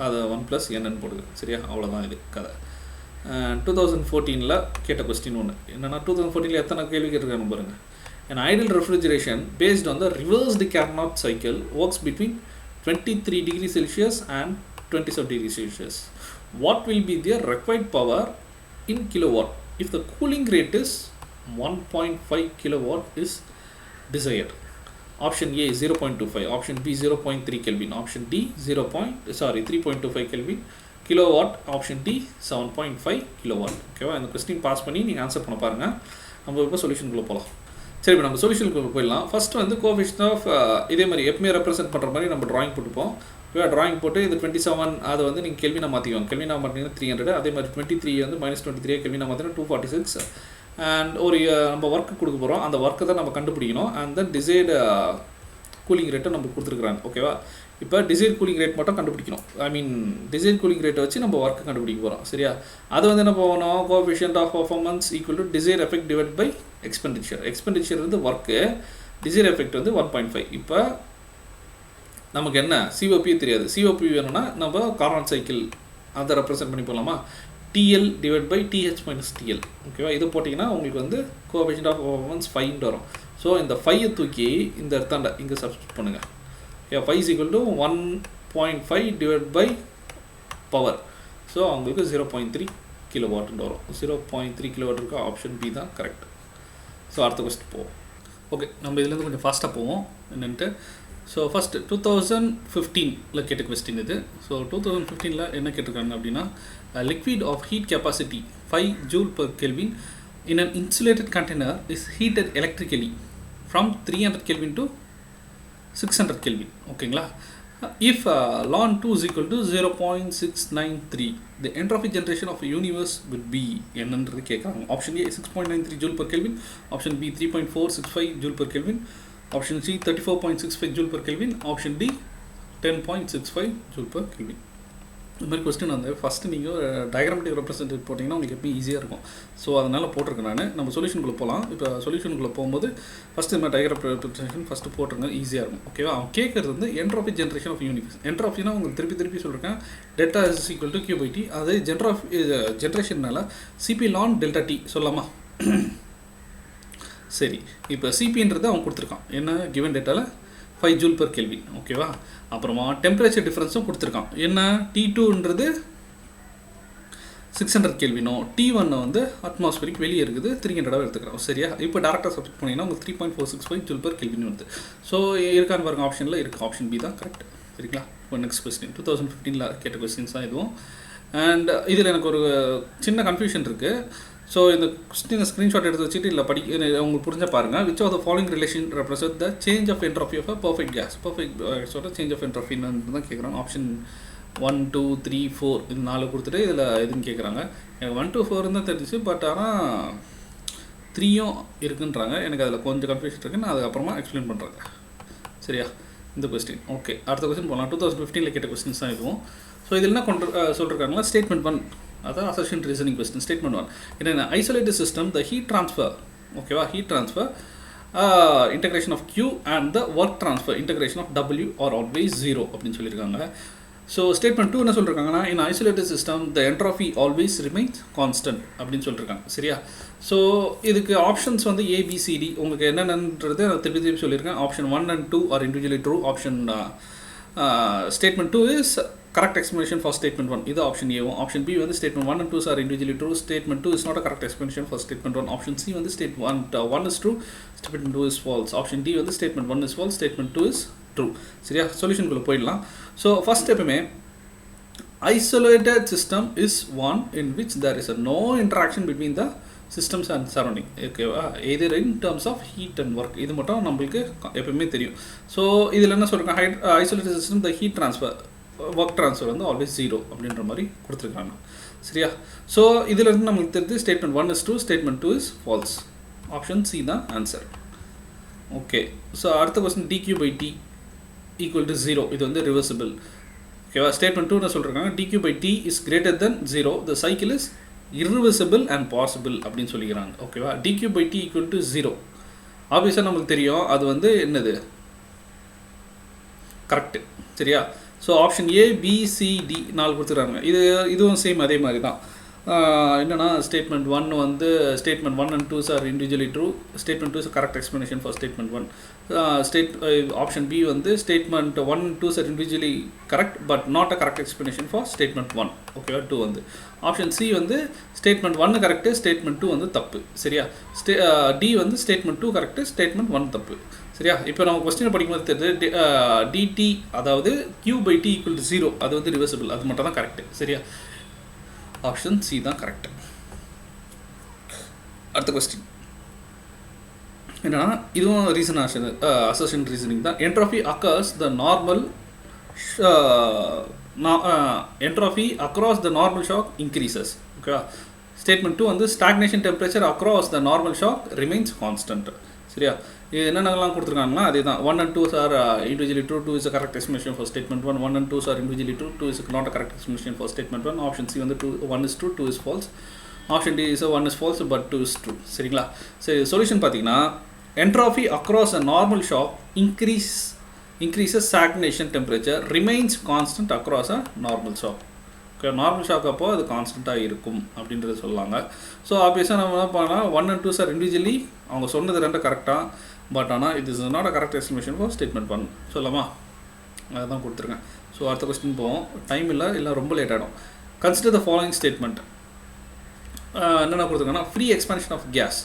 அதை 1 ப்ளஸ் என்னன்னு போடுது. சரியா? அவ்வளோதான் இது கதை. 2014 கேட்ட கொஸ்டின் ஒன்று என்னென்னா, 2014 எத்தனை கேள்வி கேட்டிருக்காங்க பாருங்கள். An ideal refrigeration based on the reversed Carnot cycle works between 23 degrees Celsius and 27 degrees Celsius. What will be their required power in kilowatt if the cooling rate is 1.5 kilowatt is desired? Option A 0.25, option B 0.3 Kelvin, option D 3.25 Kelvin kilowatt, option D 7.5 kilowatt. ஓகேவா? இந்த question pass பண்ணி நீங்கள் answer பண்ண பாருங்கள். நம்ம இப்போ சொல்யூஷனுக்குள்ளே போகலாம். சரி, இப்போ நம்ம சொல்யூஷனுக்குள்ளே போயிடலாம். ஃபஸ்ட்டு வந்து கோஎஃபிஷியன்ட் ஆஃப் இதே மாதிரி எப்பவுமே ரெப்ரசென்ட் பண்ணுற மாதிரி நம்ம ட்ராயிங் போட்டுப்போம். ட்ராயிங் போட்டு இது 27 அதை வந்து நீங்கள் கெல்வினா மாற்றிக்குவோம். கெல்வினா மாற்றிங்கன்னா 300. அதே மாதிரி 23 வந்து -23 கெல்வினா மாற்றினா 246. அண்ட் ஒரு நம்ம ஒர்க்கு கொடுக்க போகிறோம். அந்த ஒர்க்கை தான் நம்ம கண்டுபிடிக்கணும். அண்ட் தென் டிசைடு கூலிங் ரேட்டை நம்ம கொடுத்துருக்குறாங்க. ஓகேவா? இப்போ டிசைட் கூலிங் ரேட் மட்டும் கண்டுபிடிக்கணும். டிசைட் கூலிங் ரேட்டை வச்சு நம்ம ஒர்க்கு கண்டுபிடிக்க போகிறோம். சரியா? அது வந்து என்ன போகணும், coefficient of performance equal to desired effect divide by expenditure. Expenditure வந்து ஒர்க்கு, டிசைட் எஃபெக்ட் வந்து 1.5. இப்போ நமக்கு என்ன சிஓபி தெரியாது. சிஓபி வேணும்னா நம்ம கார்னாட் சைக்கிள் அதை ரெப்ரசென்ட் பண்ணி போகலாமா, TL divide by TH - TL. ஓகேவா? இது போட்டிங்கன்னா உங்களுக்கு வந்து கோஎஃபிஷியன்ட் ஆஃப் பர்ஃபார்மன்ஸ் 5 வரும். ஸோ இந்த 5 தூக்கி இந்த இடத்தாண்ட இங்கே சப்ஸ்டிட் பண்ணுங்கள். Okay, 5 = 1.5 divide by power. So அவங்களுக்கு 0.3 கிலோவாட்னு வரும். 0.3 கிலோவாட் இருக்கா? ஆப்ஷன் பி தான் கரெக்ட். ஸோ அடுத்த கொஸ்டின் போவோம். ஓகே, நம்ம இதுலேருந்து கொஞ்சம் ஃபாஸ்ட்டாக போவோம் என்னென்ட்டு. ஸோ ஃபஸ்ட்டு 2015 கேட்ட கொஸ்டின் இது. ஸோ 2015 என்ன கேட்டிருக்காங்க அப்படின்னா, liquid of heat capacity 5 J/Kelvin in an insulated container is heated electrically from 300 Kelvin to 600 Kelvin. ஓகேங்களா? If ln 2 is equal to 0.693, the entropy generation of a universe would be என்னன்றது கேட்குறாங்க. Option A 6.93 J/Kelvin, option B 3.465 J/Kelvin, option C 34.65 J/Kelvin, option D 10.65 J/Kelvin. இந்த மாதிரி question வந்து first நீங்கள் diagrammatic represented போட்டிங்கன்னா உங்களுக்கு எப்பயும் ஈஸியாக இருக்கும். ஸோ அதனால் போட்டிருக்கேன் நான். நம்ம சொல்யூஷனுக்குள்ளே போகலாம். இப்போ சொல்யூஷனுக்குள்ளே போகும்போது ஃபஸ்ட்டு இந்த டயக்ராம் ரெப்ரசன்டேஷன் ஃபஸ்ட்டு போட்டிருங்க, ஈஸியாக இருக்கும். ஓகேவா? அவன் கேட்குறது வந்து என்ட்ரோபி ஜென்ரேஷன் ஆஃப் யூனிவர்ஸ். என்ட்ரோபினா உங்களுக்கு திருப்பி சொல்லியிருக்கேன், delta is equal to Q/T. அது ஜென்ரேஷன்னால CP ln ΔT சொல்லலாமா? சரி, இப்போ சிபின்றது அவன் கொடுத்துருக்கான். என்ன கிவன் டேட்டாவில் 5 J/Kelvin. ஓகேவா? அப்புறமா டெம்பரேச்சர் டிஃப்ரென்ஸும் கொடுத்துருக்கான். என்ன T2ன்றது 600 கெல்வினோ, T1 வந்து அட்மாஸ்பியரிக் வெளியே இருக்குது 300 எடுத்துக்கிறோம். சரியா? இப்போ டேரெக்டாக சப்ஜெக்ட் பண்ணிங்கன்னா உங்களுக்கு 3.465 J/Kelvin வருது. ஸோ இருக்கான்னு பாருங்கள், ஆப்ஷனில் இருக்குது. ஆப்ஷன் பி தான் கரெக்ட். சரிங்களா? இப்போ நெக்ஸ்ட் கொஸ்டின் 2015 கேட்ட கொஸ்டின்ஸ் தான் இதுவும். அண்ட் இதில் எனக்கு ஒரு சின்ன கன்ஃபியூஷன் இருக்குது. ஸோ இந்த கொஸ்டினை ஸ்க்ரீன்ஷாட் எடுத்து வச்சுட்டு இல்லை உங்களுக்கு புரிஞ்ச பாருங்கள். Which of the following relation represent the change of entropy of a perfect gas. Perfect கேஸோட சேஞ்ச் ஆஃப் என்ட்ரோபின்னு தான் கேட்குறாங்க. ஆப்ஷன் 1, 2, 3, 4 இது 4 கொடுத்துட்டு இதில் எதுன்னு கேட்குறாங்க. எனக்கு 1 to 4 தான் தெரிஞ்சிச்சு. பட் ஆனால் 3யும் இருக்குன்றாங்க. எனக்கு அதில் கொஞ்சம் கன்ஃபியூஷன் இருக்குது. நான் அதுக்கப்புறமா எக்ஸ்பிளைன் பண்ணுறேன். சரியா? இந்த கொஸ்டின் ஓகே. அடுத்த கொஸ்டின் போகலாம். 2015 கேட்ட கொஸ்டின்ஸ் தான் இதுவும். ஸோ இதில் என்ன சொல்லிருக்காங்களா, ஸ்டேட்மெண்ட் 1, அதான் அசர்ஷன் ரீசனிங் கொஸ்டின். ஸ்டேட்மெண்ட் 1 என்னென்ன, isolated system the heat transfer. ஓகேவா? Heat transfer integration of Q and the work transfer integration of W are always 0 அப்படின்னு சொல்லியிருக்காங்க. ஸோ ஸ்டேட்மெண்ட் 2 என்ன சொல்லியிருக்காங்கன்னா, in isolated system the entropy always remains constant அப்படின்னு சொல்லியிருக்காங்க. சரியா? So இதுக்கு ஆப்ஷன்ஸ் வந்து ABCD உங்களுக்கு என்னென்னன்றது திருப்பி சொல்லியிருக்கேன். Option 1 and 2 are individually true. Option statement 2 is correct explanation for statement 1. This is option A. Option B வந்து statement 1 and 2 are individually true. Statement 2 is not a correct explanation for statement 1. Option C வந்து statement 1 is true, statement 2 is false. Option D வந்து statement 1 is false, statement 2 is true. சரியா, solution குள்ள போயிடலாம். So first எப்பவுமே isolated system is one in which there is no interaction between the systems and surrounding. ஓகேவா, either in terms of heat and work. இது மட்டும் நம்மளுக்கு எப்பவுமே தெரியும். ஸோ இதில் என்ன சொல்கிறாங்க, isolated system the heat transfer work transfer வந்து ஆல்வேஸ் 0 அப்படின்ற மாதிரி கொடுத்துருக்காங்க. சரியா, ஸோ இதிலிருந்து நம்மளுக்கு தெரிஞ்சு statement 1 is true, statement 2 is false. Option C தான் ஆன்சர். ஓகே, ஸோ அடுத்த கொஸ்டின் dq/t ஈக்குவல் டு 0. இது வந்து ரிவர்சிபிள். ஓகேவா, ஸ்டேட்மெண்ட் 2 என்ன சொல்கிறாங்க, dq/t is greater than 0, the cycle is irreversible and possible அப்படின்னு சொல்லிக்கிறாங்க. ஓகேவா, dq/t ஈக்குவல் டு 0 ஆப்வியஸாக நம்மளுக்கு தெரியும் அது வந்து என்னது கரெக்டு. சரியா, so option A B C D 4 கொடுத்துருக்காங்க. இதுவும் சேம் அதே மாதிரி தான். என்னென்னா ஸ்டேட்மெண்ட் 1 வந்து statement 1 and 2 are individually true, statement 2 is correct explanation for statement 1. Option B வந்து statement 1 and 2 are individually correct but not a correct explanation for statement 1. ஓகேவா, 2 வந்து ஆப்ஷன் சி வந்து ஸ்டேட்மெண்ட் 1 கரெக்டு, ஸ்டேட்மெண்ட் 2 வந்து தப்பு. சரியா, D வந்து statement 2 correct, statement 1 தப்பு. சரியா, இப்போ நம்ம கொஸ்டினை படிக்கும்போது தெரியுது டிடி அதாவது q/t ஈக்குவல் டு 0 அது வந்து ரிவர்சிபிள், அது மட்டும் தான் கரெக்டு. சரியா, ஆப்ஷன் சி தான் கரெக்ட். அடுத்த கொஸ்டின் என்னன்னா, இதுவும் ரீசன் அசர்ஷன் ரீசனிங் தான். Entropy across the normal entropy across the normal shock increases. ஓகேவா, ஸ்டேட்மெண்ட் 2 வந்து stagnation temperature across the normal shock remains constant. சரியா, இது என்னென்னலாம் கொடுத்துருக்காங்கன்னா அதே தான். 1 and 2 are individually true, 2 is a correct explanation for statement 1. 1 and 2 are individually true, 2 is not a correct explanation for statement 1. Option C வந்து 1 is true, 2 is false. Option D is 1 is false but 2 is true. சரிங்களா, சரி solution பார்த்தீங்கன்னா entropy across a normal shock increases stagnation temperature remains constant across a normal shock. Okay, normal shock அப்போ அது கான்ஸ்டண்ட்டாக இருக்கும் அப்படின்றத சொல்லாங்க. ஸோ ஆப்வியஸாக நம்ம என்ன பண்ணலாம், 1 and 2 ஆர் இண்டிவிஜுவலி அவங்க சொன்னது ரெண்டும் கரெக்டாக, பட் ஆனால் இது is not a correct explanation for statement 1 சொல்லலாமா, அதுதான் கொடுத்துருக்கேன். ஸோ அடுத்த கொஸ்டின் போவோம், டைம் இல்லை ரொம்ப லேட் ஆகிடும். Consider the following statement. என்னென்ன கொடுத்துருக்காங்கன்னா, free expansion of gas,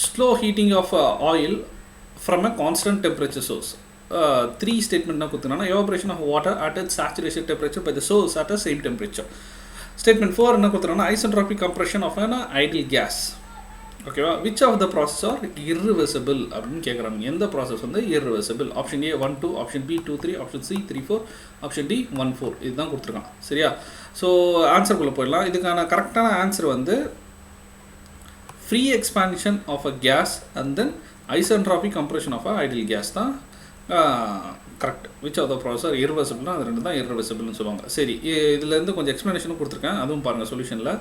slow heating of oil from a constant temperature source. 3 statement கொடுத்துருக்காங்கன்னா, evaporation of water at its saturation temperature by the source at a same temperature. Statement 4 என்ன கொடுத்துருக்காங்கன்னா, isentropic compression of an ideal gas. ஓகேவா, which of the process are irreversible அப்படின்னு கேட்குறாங்க. எந்த process வந்து irreversible? Option A 1 2, option B 2 3, option C 3 4, option D 1 4. இதுதான் கொடுத்துருக்கான். சரியா, ஸோ ஆன்சருக்குள்ளே போயிடலாம். இதுக்கான கரெக்டான ஆன்சர் வந்து free expansion of a gas and then isentropic compression of a ideal gas தான் correct. Which of the process are இர்ரிவர்சிபிள்னா அது ரெண்டு தான் இர்ரிவர்சிபிள்னு சொல்லுவாங்க. சரி, இதுலேருந்து கொஞ்சம் எக்ஸ்ப்ளனேஷனும் கொடுத்துருக்கேன், அதுவும் பாருங்கள் சொல்யூஷனில்.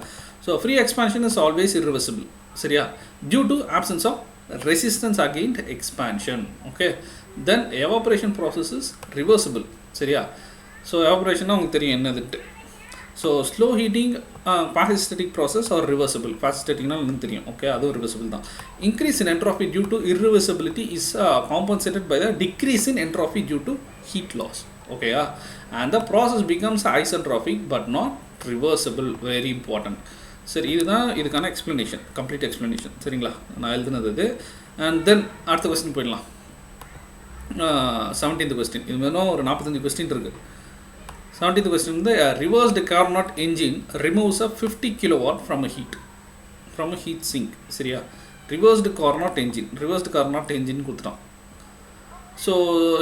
So free expansion is always irreversible. சரியா, due to absence of resistance against expansion. Okay, then evaporation process is reversible. சரியா, ஸோ எவாபரேஷன்னா உங்களுக்கு தெரியும் என்னதுட்டு. So slow heating quasistatic process are reversible. பாசிஸ்டேட்டிக்னா எனக்கு தெரியும். ஓகே, அதுவும் ரிவர்சிபிள் தான். Increase in entropy due to irreversibility is compensated by the decrease in entropy due to heat loss. ஓகேயா, and the process becomes isentropic but not reversible. Very important. சரி, இதுதான் இதுக்கான explanation, complete explanation. சரிங்களா, நான் எழுதுனது இது. And then அடுத்த question போயிடலாம். 17th question. இது வேணும் ஒரு 45 கொஸ்டின் இருக்குது. 17th கொஸ்டின் வந்து reversed Carnot engine removes a 50 kW from a heat sink. சரியா, ரிவர்ஸ்டு கார்னாட் என்ஜின் கொடுத்துட்டான். ஸோ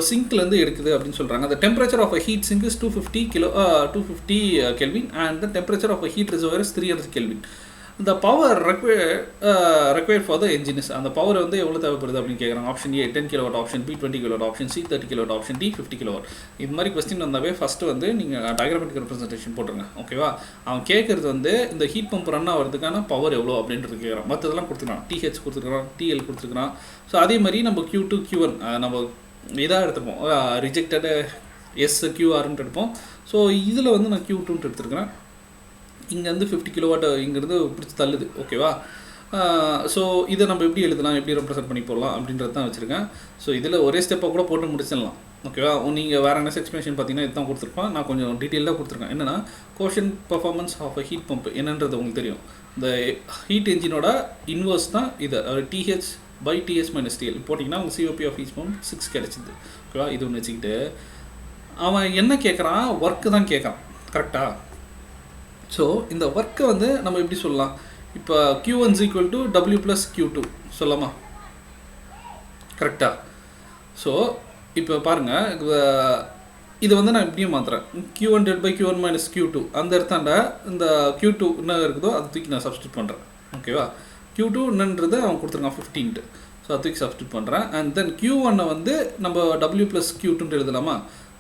சிங்க்லேருந்து எடுக்குது அப்படின்னு சொல்கிறாங்க. The temperature of a heat sink is 250 Kelvin and the temperature of a heat reservoir is 300 Kelvin. The power required for the engine is, அந்த power வந்து எவ்வளோ தேவைப்படுது அப்படின்னு கேட்குறாங்க. Option A 10 kW, option B 20 kW, option C 30 kW, option D 50 kW. இது மாதிரி question வந்தாவே first வந்து நீங்கள் டயக்ராமெட்டிக் ரெப்ரசன்டேஷன் போட்டுருங்க. ஓகேவா, அவன் கேட்குறது வந்து இந்த ஹீட் பம்ப் ரன் ஆகிறதுக்கான பவர் எவ்வளோ அப்படின்றது கேட்குறான். மற்றதெல்லாம் கொடுத்துருக்கான், டிஹெச் கொடுத்துருக்கான், டிஎல் கொடுத்துருக்கான். ஸோ அதே மாதிரி நம்ம Q2 Q1 நம்ம இதாக எடுத்துப்போம், ரிஜெக்டடு SQRன்ட்டு எடுப்போம். ஸோ இதில் வந்து நான் Q2ன்ட்டு எடுத்துருக்கிறேன். இங்கேருந்து 50 kW இங்கேருந்து பிடிச்சி தள்ளுது. ஓகேவா, ஸோ இதை நம்ம எப்படி எழுதலாம், எப்படி ரெப்ரசென்ட் பண்ணி போடலாம் அப்படின்றது தான் வச்சுருக்கேன். ஸோ இதில் ஒரே ஸ்டெப்பாக கூட போட்டு முடிச்சிடலாம். ஓகேவா. நீங்கள் வேறு என்ன எக்ஸ்பிளேஷன் பார்த்தீங்கன்னா இதுதான் கொடுத்துருப்பேன். நான் கொஞ்சம் டீட்டெயிலாக கொடுத்துருக்கேன். என்னென்னா கோஷன் performance of a heat pump என்னன்றது உங்களுக்கு தெரியும். இந்த ஹீட் என்ஜினோட இன்வர்ஸ் தான் இது T H by T H minus T L போட்டிங்கன்னா உங்களுக்கு சிஓபி ஆஃப் ஹீட் பம்ப் 6 கிடச்சிது. ஓகேவா. இது ஒன்று வச்சுக்கிட்டு அவன் என்ன கேட்குறான், ஒர்க்கு தான் கேட்குறான். கரெக்டாக. ஸோ இந்த ஒர்க்கை வந்து நம்ம எப்படி சொல்லலாம், இப்போ Q1 = W + Q2 சொல்லலாமா. கரெக்டாக. ஸோ இப்போ பாருங்கள், இது வந்து நான் இப்படியும் மாற்றுறேன். Q1 / Q1 - Q2 அந்த இடத்தாண்ட இந்த Q2 என்ன இருக்குதோ அது தூக்கி நான் சப்ஸ்டியூட் பண்ணுறேன். ஓகேவா. Q2 என்னன்றது அவன் கொடுத்துருக்கான் 15. ஸோ அது தூக்கி சப்ஸ்டியூட் பண்ணுறேன். அண்ட் தென் Q1 வந்து நம்ம W + Q2 எழுதலாமா.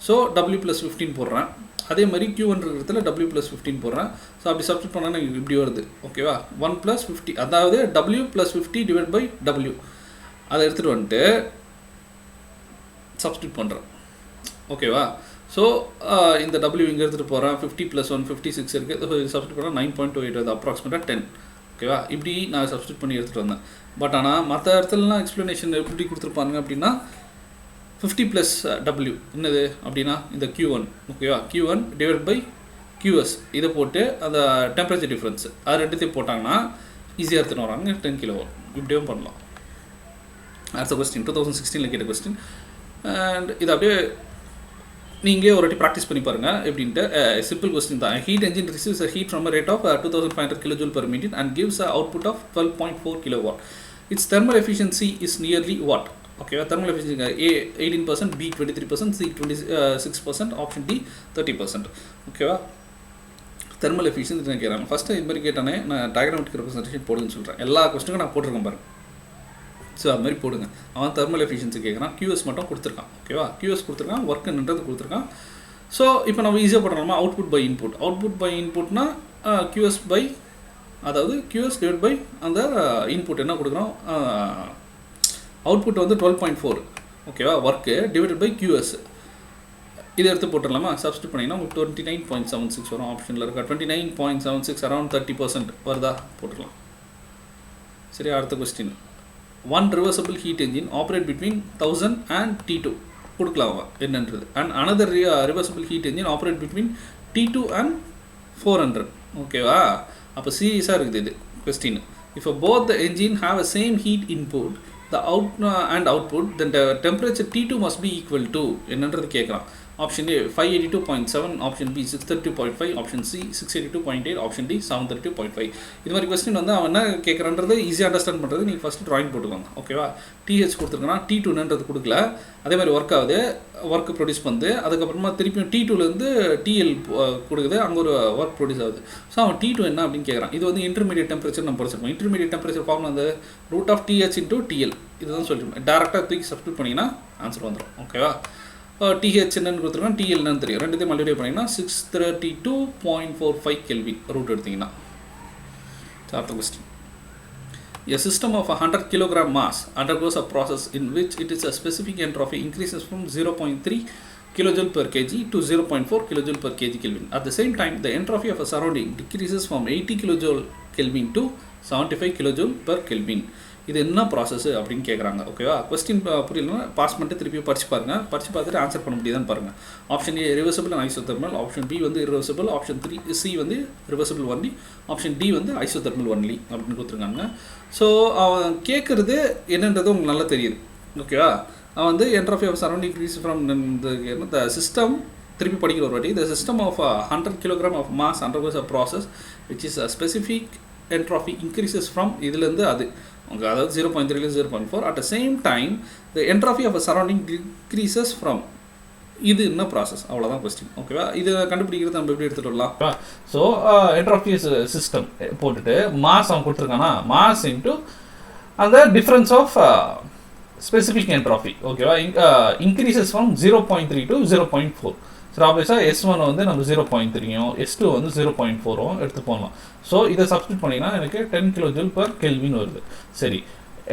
ஸோ W + 15 போடுறேன். அதே மாதிரி Q1 இருக்கிறதுல W + 15 போடுறேன். ஸோ அப்படி சப்ஸ்டியூட் பண்ணால் எனக்கு இப்படி வருது. ஓகேவா. 1 + 50 அதாவது W + 50 / W அதை எடுத்துகிட்டு வந்துட்டு சப்ஸ்டியூட் பண்ணுறேன். ஓகேவா. ஸோ இந்த W இங்கே எடுத்துகிட்டு போகிறேன். 50 + 1 56 இருக்குது. ஸோ இது சப்ஸ்டியூட் பண்ணால் 9.28 வருது, அப்ராக்சிமேட்டாக 10. ஓகேவா. இப்படி நான் சப்ஸ்டியூட் பண்ணி எடுத்துகிட்டு வந்தேன். பட் ஆனால் மற்ற இடத்துலலாம் எக்ஸ்ப்ளனேஷன் எப்படி கொடுத்துருப்பாங்க அப்படின்னா 50 + W என்னது அப்படின்னா இந்த Q1. ஓகேவா. Q1 / QS இதை போட்டு அந்த டெம்பரேச்சர் டிஃப்ரென்ஸ் அது ரெண்டுத்தையும் போட்டாங்கன்னா ஈஸியாக எடுத்துன்னு வராங்க 10 kW. இப்படியும் பண்ணலாம். அடுத்த கொஸ்டின் 2016 கேட்ட கொஸ்டின். அண்ட் இது அப்படியே நீங்கள் ஒரு வாட்டி ப்ராக்டிஸ் பண்ணி பாருங்கள் எப்படின்ட்டு. சிம்பிள் கொஸ்டின் தான். Heat engine receives a heat from a rate of 2500 kJ/min and gives an output of 12.4 kW. Its thermal efficiency is nearly what? ஓகேவா. Thermal efficiency A 18%, B 23%, C 26%, option D 30%. ஓகேவா. Thermal efficiency கேட்குறாங்க. First இது மாதிரி கேட்டானே நான் டயக்ராமெட்ரிக் representation போடுங்கன்னு சொல்கிறேன். எல்லா கொஸ்டினுக்கும் நான் போட்டிருக்கேன் பாருங்க. ஸோ அது மாதிரி போடுங்க. அவன் தெர்மல் எஃபிஷியன்சி கேட்குறான். QS மட்டும் கொடுத்துருக்கான். ஓகேவா. QS கொடுத்துருக்கான், ஒர்க்குன்றது கொடுத்துருக்கான். ஸோ இப்போ நம்ம ஈஸியாக பண்ணுறோமா output by input. Output by இன்புட்னா QS பை அதாவது QS / அந்த இன்புட் என்ன கொடுக்குறோம், அவுட்புட் வந்து 12.4. ஓகேவா. ஒர்க்கு டிவைடட் பை QS இதை எடுத்து போட்டுடலாமா. சப்ஸ்டியூட் பண்ணிங்கன்னா உங்களுக்கு 29.76 வரும். ஆப்ஷனில் இருக்கா 29.76 அரௌண்ட் 30% வருதா போட்டுக்கலாம். சரி. அடுத்த question. One reversible heat engine operate between 1000 and T2 கொடுக்கலாம் என்னன்றது. And another reversible heat engine operate between T2 and 400. ஓகேவா. அப்போ சீரியஸாக இருக்குது இது question. If both the engine have a same heat input the output, then the temperature T2 must be equal to என்னன்றது கேட்குறான். Option A 582.7, option B 632.5, option C 682.8, option D 732.5. இது மாதிரி question வந்து அவன் என்ன கேட்குறான்றது ஈஸியாக அண்டர்ஸ்டாண்ட் பண்ணுறது நீங்கள் ஃபஸ்ட்டு ட்ராயிங் போட்டுக்கோங்க. ஓகேவா. TH கொடுத்துருக்கனா T2ன்றது கொடுக்கல. அதே மாதிரி ஒர்க் ஆகுது, ஒர்க் ப்ரொடியூஸ் பண்ணுது. அதுக்கப்புறமா திருப்பியும் T2லேருந்து TL கொடுக்குது, அங்கே ஒரு ஒர்க் ப்ரொடியூஸ் ஆகுது. ஸோ அவன் T2 என்ன அப்படின்னு கேட்குறான். இது வந்து இன்டர்மீடியட் டெம்பரேச்சர் நம்ம படிச்சிருக்கோம். இன்டர்மீடியட் டெம்பரேச்சர் ஃபார்ம் வந்து √TH × TL இதுதான் சொல்லியிருக்கோம். டேரெக்டாக தூக்கி சப்ஸ்டியூட் பண்ணிங்கன்னா ஆன்சர் வந்துடும். ஓகேவா. TH என்னன்னு கொடுத்துருக்கோம், TL என்னன்னு தெரியும். ரெண்டுத்தையும் மல்டிப்ளை பண்ணிங்கன்னா 632.45 Kelvin ரூட் எடுத்திங்கன்னா. அடுத்த question. A system of 100 kg mass undergoes a process in which it is a specific entropy increases from 0.3 kJ/kg to 0.4 kJ/kg Kelvin. At the same time, the entropy of a surrounding decreases from 80 kJ/Kelvin to 75 kJ/Kelvin. இது என்ன process அப்படின்னு கேட்குறாங்க. ஓகேவா. Question புரியலன்னா pass பண்ணிட்டு திருப்பி படிச்சு பாருங்கள். படிச்சு பார்த்துட்டு ஆன்சர் பண்ண முடியுதான்னு பாருங்கள். Option A reversible and isothermal, option B வந்து இரிவர்சபிள், ஆப்ஷன் C வந்து ரிவர்சபிள் ஒன்லி, ஆப்ஷன் D வந்து ஐசோதெர்மல் ஒன்லி அப்படின்னு கொடுத்துருக்காங்க. ஸோ அவன் கேட்குறது என்னன்றது உங்களுக்கு நல்லா தெரியுது. ஓகேவா. அவன் வந்து entropy of surrounding increase from the system திருப்பி படிக்கிற ஒரு வாட்டி. The system of 100 kg of mass undergoes a process which is a specific entropy increases from இதுலேருந்து அது உங்களுக்கு அதாவது 0.3 0.4. at the same time the entropy of a surrounding decreases from இது என்ன ப்ராசஸ் அவ்வளோதான் கொஸ்டின். ஓகேவா. இது கண்டுபிடிக்கிறது நம்ம எப்படி எடுத்துகிட்டு வரலாம். ஸோ என்ட்ரோபி சிஸ்டம் போட்டுட்டு மாஸ் அவன் கொடுத்துருக்கானா மாஸ் இன்ட்டு அந்த டிஃப்ரென்ஸ் ஆஃப் ஸ்பெசிஃபிக் என்ட்ரோபி. ஓகேவா. Increases from 0.3 to 0.4. ஸோ ஆப்வியஸாக S1 வந்து நம்ம 0.3யும் S2 வந்து 0.4ம் எடுத்து போகலாம். ஸோ இதை சப்ஸ்டியூட் பண்ணிங்கன்னா எனக்கு 10 kJ/Kelvin வருது. சரி.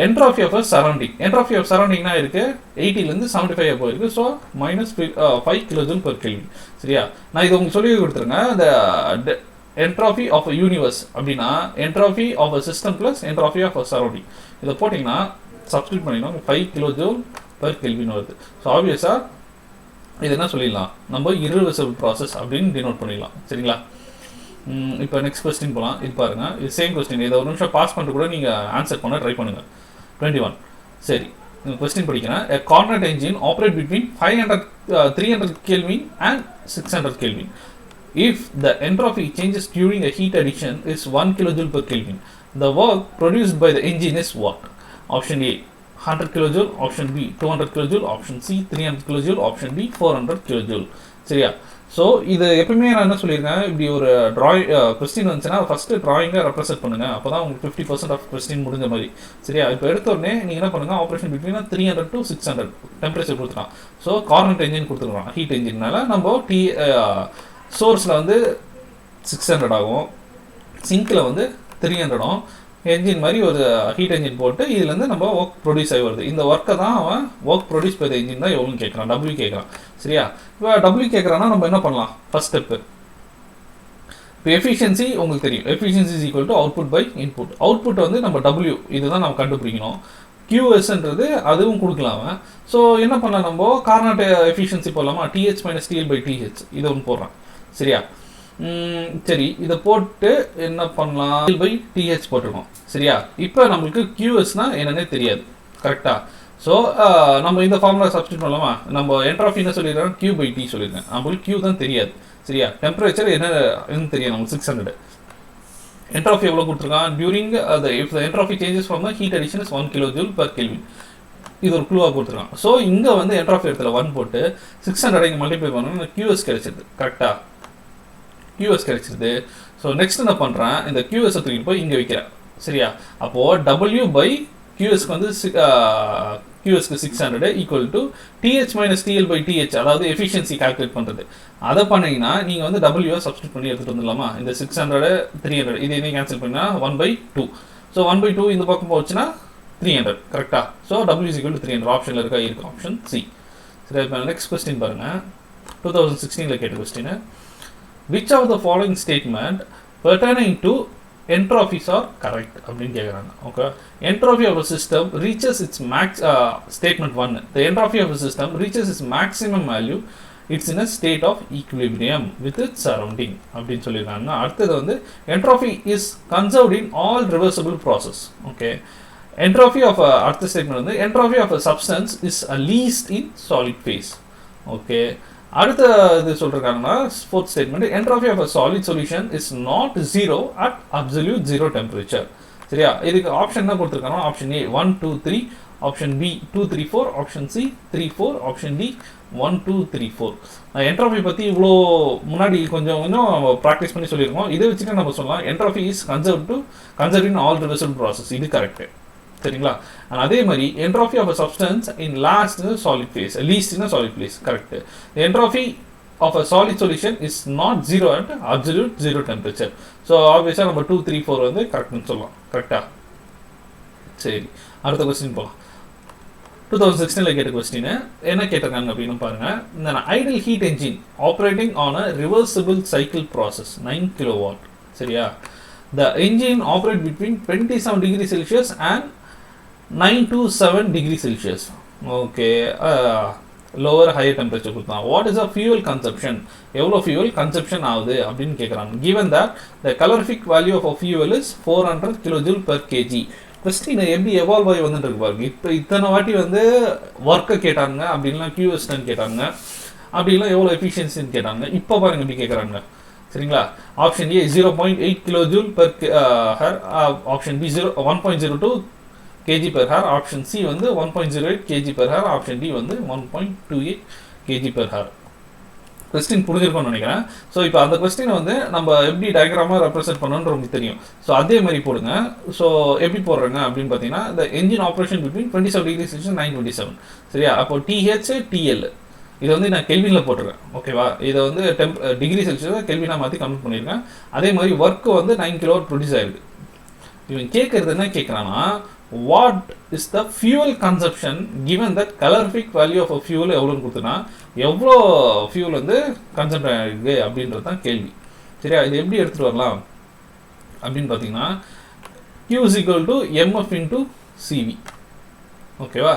Entropy of surrounding. Entropy of சரௌண்டிங்னா இருக்குது 80லேருந்து 75 போயிருக்கு. So -5 kJ/Kelvin. சரியா. நான் இது உங்களுக்கு சொல்லி கொடுத்துருங்க. இந்த என்ட்ரோபி ஆஃப் அ யூனிவர்ஸ் அப்படின்னா entropy of a system plus entropy of a surrounding இதை போட்டிங்கன்னா சப்ஸ்டியூட் பண்ணிங்கன்னா 5 kJ/Kelvin வருது. ஸோ ஆப்வியஸாக இது என்ன சொல்லிடலாம், நம்ம irreversible ப்ராசஸ் அப்படின்னு டினோட் பண்ணிடலாம். சரிங்களா? இப்போ நெக்ஸ்ட் கொஸ்டின் போகலாம். இது பாருங்கள், இது சேம் கொஸ்டின். இதை ஒரு நிமிஷம் பாஸ் பண்ணிட்டு கூட நீங்கள் ஆன்சர் பண்ண ட்ரை பண்ணுங்கள். 21. சரி, இந்த கொஸ்டின் படிக்கிறேன். A Carnot engine operate between 300 Kelvin and 600 Kelvin. If the entropy changes during a heat addition is 1 kilojoule per Kelvin, the work produced by the engine is what? Option A 100 kilojoule, option B 200 kilojoule, option C 300 kilojoule, option D 400 kilojoule. சரியா? So இது எப்பவுமே நான் என்ன சொல்லியிருக்கேன், இப்படி ஒரு question வந்துச்சுன்னா first ட்ராயிங்கை ரெப்ரசென்ட் பண்ணுங்கள். அப்போ தான் உங்களுக்கு 50% ஆஃப் கொஸ்டின் முடிஞ்ச மாதிரி. சரியா? இப்போ எடுத்த உடனே நீங்கள் என்ன பண்ணுங்கள், ஆப்ரேஷன் பிட்வீனா 300 to 600 டெம்பரேச்சர் கொடுத்துக்கலாம். ஸோ கார்னட் என்ஜின் கொடுத்துருக்கலாம். ஹீட் என்ஜின்னால நம்ம சோர்ஸில் வந்து 600 ஆகும், சிங்கில் வந்து 300 என்ஜின் மாதிரி ஒரு ஹீட் என்ஜின் போட்டு இதுலேருந்து நம்ம ஒர்க் ப்ரொடியூஸ் ஆகி வருது. இந்த ஒர்க்கை தான் அவன் ஒர்க் ப்ரொடியூஸ் பண்ண என்ஜின் தான் எவ்வளோன்னு கேட்குறான், டபிள்யூ கேட்குறான். சரியா? இப்போ டபிள்யூ கேட்குறான்னா நம்ம என்ன பண்ணலாம், ஃபஸ்ட் ஸ்டெப்பு. இப்போ எஃபிஷியன்சி உங்களுக்கு தெரியும், efficiency is equal to output by input. Output வந்து நம்ம டபிள்யூ இதுதான் நம்ம கண்டுபிடிக்கணும். கியூஎஸ்ன்றது அதுவும் கொடுக்கலாம். ஸோ என்ன பண்ணலாம், நம்ம கார்னட் எஃபிஷியன்சி போடலாமா, TH minus TL by TH இது ஒன்று போடுறான். சரியா? சரி, இதை போட்டு என்ன பண்ணலாம், பை டிஹெச் போட்டுருக்கோம். சரியா? இப்போ நம்மளுக்கு கியூஎஸ்னால் என்னன்னே தெரியாது. கரெக்டாக? ஸோ நம்ம இந்த ஃபார்முலா சப்ஸ்டியூட் பண்ணலாமா. நம்ம என்ட்ராஃபி என்ன சொல்லியிருக்கோம், கியூ பை டி சொல்லியிருக்கேன். நம்மளுக்கு கியூ தான் தெரியாது. சரியா? டெம்பரேச்சர் என்னன்னு தெரியும் நம்மளுக்கு 600. என்ட்ராஃபி எவ்வளோ கொடுத்துருக்கான், during if the entropy changes from the heat addition is 1 kilojoule per Kelvin. இது ஒரு க்ளூவாக கொடுத்துருக்கான். ஸோ இங்கே வந்து என்ட்ராஃபி இடத்துல 1 போட்டு 600 இங்கே மல்டிப்ளை பண்ணணும், கியூஎஸ் கிடைச்சிது. கரெக்டாக? கியூஎஸ் கிடைச்சிருது. ஸோ நெக்ஸ்ட் என்ன பண்ணுறேன், இந்த கியூஎஸை தூக்கிட்டு போய் இங்கே வைக்கிறேன். சரியா? அப்போது டபிள்யூ பை கியூஎஸ்க்கு வந்து கியூஎஸ்க்கு 600 equal to TH minus TL by TH, அதாவது எஃபிஷியன்சி கால்குலேட் பண்ணுறது. அதை பண்ணிங்கன்னா நீங்கள் வந்து டபிள்யூவை சப்ஸ்டியூட் பண்ணி எடுத்துகிட்டு வந்துடலாமா. இந்த 600 300 இது என்ன கேன்சல் பண்ணால் 1/2. ஸோ 1/2 இந்த பக்கம் போச்சுன்னா 300. கரெக்டாக? So W is equal to 300 ஆப்ஷனில் இருக்கா, இருக்குது ஆப்ஷன் சி. சரி, இப்போ நெக்ஸ்ட் கொஸ்டின் பாருங்கள். 2016 கேட்ட question. Which of the following statement pertaining to entrophies are correct அப்படின்னு கேட்குறாங்க. Okay, entropy of a system reaches its statement 1, the entropy of a system reaches its maximum value, it's in a state of equilibrium with its surrounding அப்படின்னு சொல்லியிருக்காங்க. அடுத்தது வந்து entropy is conserved in all reversible process. Okay, entropy of அடுத்த statement வந்து entropy of a substance is least in solid phase. Okay, அடுத்த இது சொல்றாங்கன்னா fourth statement, entropy of a solid solution is not zero at absolute zero temperature. சரியா? இதுக்கு option என்ன கொடுத்துருக்காங்க, option A 1 2 3, option B 2 3 4, option C 3 4, option D 1 2 3 4. Entropy பற்றி இவ்வளோ முன்னாடி கொஞ்சம் ப்ராக்டிஸ் பண்ணி சொல்லியிருக்கோம். இதை வச்சுட்டு நம்ம சொல்லலாம் entropy is conserve in all reversible process. இது கரெக்டு. சரிங்களா? அதே மாதிரி entropy of a substance in last solid phase, least in solid phase. Correct. Entropy of a solid solution is not zero at absolute zero temperature. So ஆப்வியஸாக நம்ம 2 3 4 வந்து கரெக்ட்னு சொல்லலாம். கரெக்டா? சரி, அடுத்த கொஸ்டின் போகலாம். 2016 கேட்ட கொஸ்டின் என்ன கேட்டிருக்காங்க அப்படின்னு பாருங்க. இந்த ideal heat engine operating on a reversible cycle process 9 kilowatt. சரியா? The engine operate between 27 degrees Celsius and 9 to 7 degrees Celsius. Okay, lower higher temperature கொடுத்தான். What is the fuel consumption? எவ்வளோ fuel consumption ஆகுது அப்படின்னு கேட்குறாங்க. Given that the calorific value of a fuel is 400 kilojoule per kg. Question எப்படி evolve ஆகி வந்துட்டு இருக்கு பாருங்க. இப்போ இத்தனை வாட்டி வந்து ஒர்க்கை கேட்டாங்க, அப்படின்லாம் கியூஎஸ்ன்னு கேட்டாங்க, அப்படிலாம் எவ்வளோ எஃபிஷியன்சின்னு கேட்டாங்க. இப்போ பாருங்க எப்படி கேட்குறாங்க. சரிங்களா? Option A 0.8 kilojoule per hour, option B 1.02 kg per hour, option C வந்து 1.08 kg per hour, option D வந்து 1.28 kg per hour. கொஸ்டின் புரிஞ்சிருக்கும்னு நினைக்கிறேன். ஸோ இப்போ அந்த கொஸ்டினை வந்து நம்ம எப்படி டயக்ராமாக ரெப்ரசென்ட் பண்ணணுன்ற உங்களுக்கு தெரியும். ஸோ அதே மாதிரி போடுங்க. ஸோ எப்படி போடுறாங்க அப்படின்னு பார்த்தீங்கன்னா, இந்த engine operation between 27 degree Celsius 927. சரியா? அப்போ டிஹெச் டிஎல் இதை வந்து நான் கெல்வினில் போட்டிருக்கேன். ஓகேவா? இதை வந்து டிகிரி செல்சியஸை கெல்வினாக மாற்றி கன்வெர்ட் பண்ணியிருக்கேன். அதே மாதிரி ஒர்க்கு வந்து 9 கிலோவாட் ப்ரொடியூஸ் ஆகிருக்கு. இவன் கேட்குறது என்ன கேட்குறான்னா, what is the fuel consumption given that calorific value of a fuel எவ்வளோன்னு கொடுத்தனா, எவ்வளோ ஃபியூவல் வந்து கன்சப்ட் ஆகிருக்கு அப்படின்றது தான் கேள்வி. சரியா? இது எப்படி எடுத்துகிட்டு வரலாம் அப்படின்னு பார்த்தீங்கன்னா, Q is equal to mf into CV. ஓகேவா?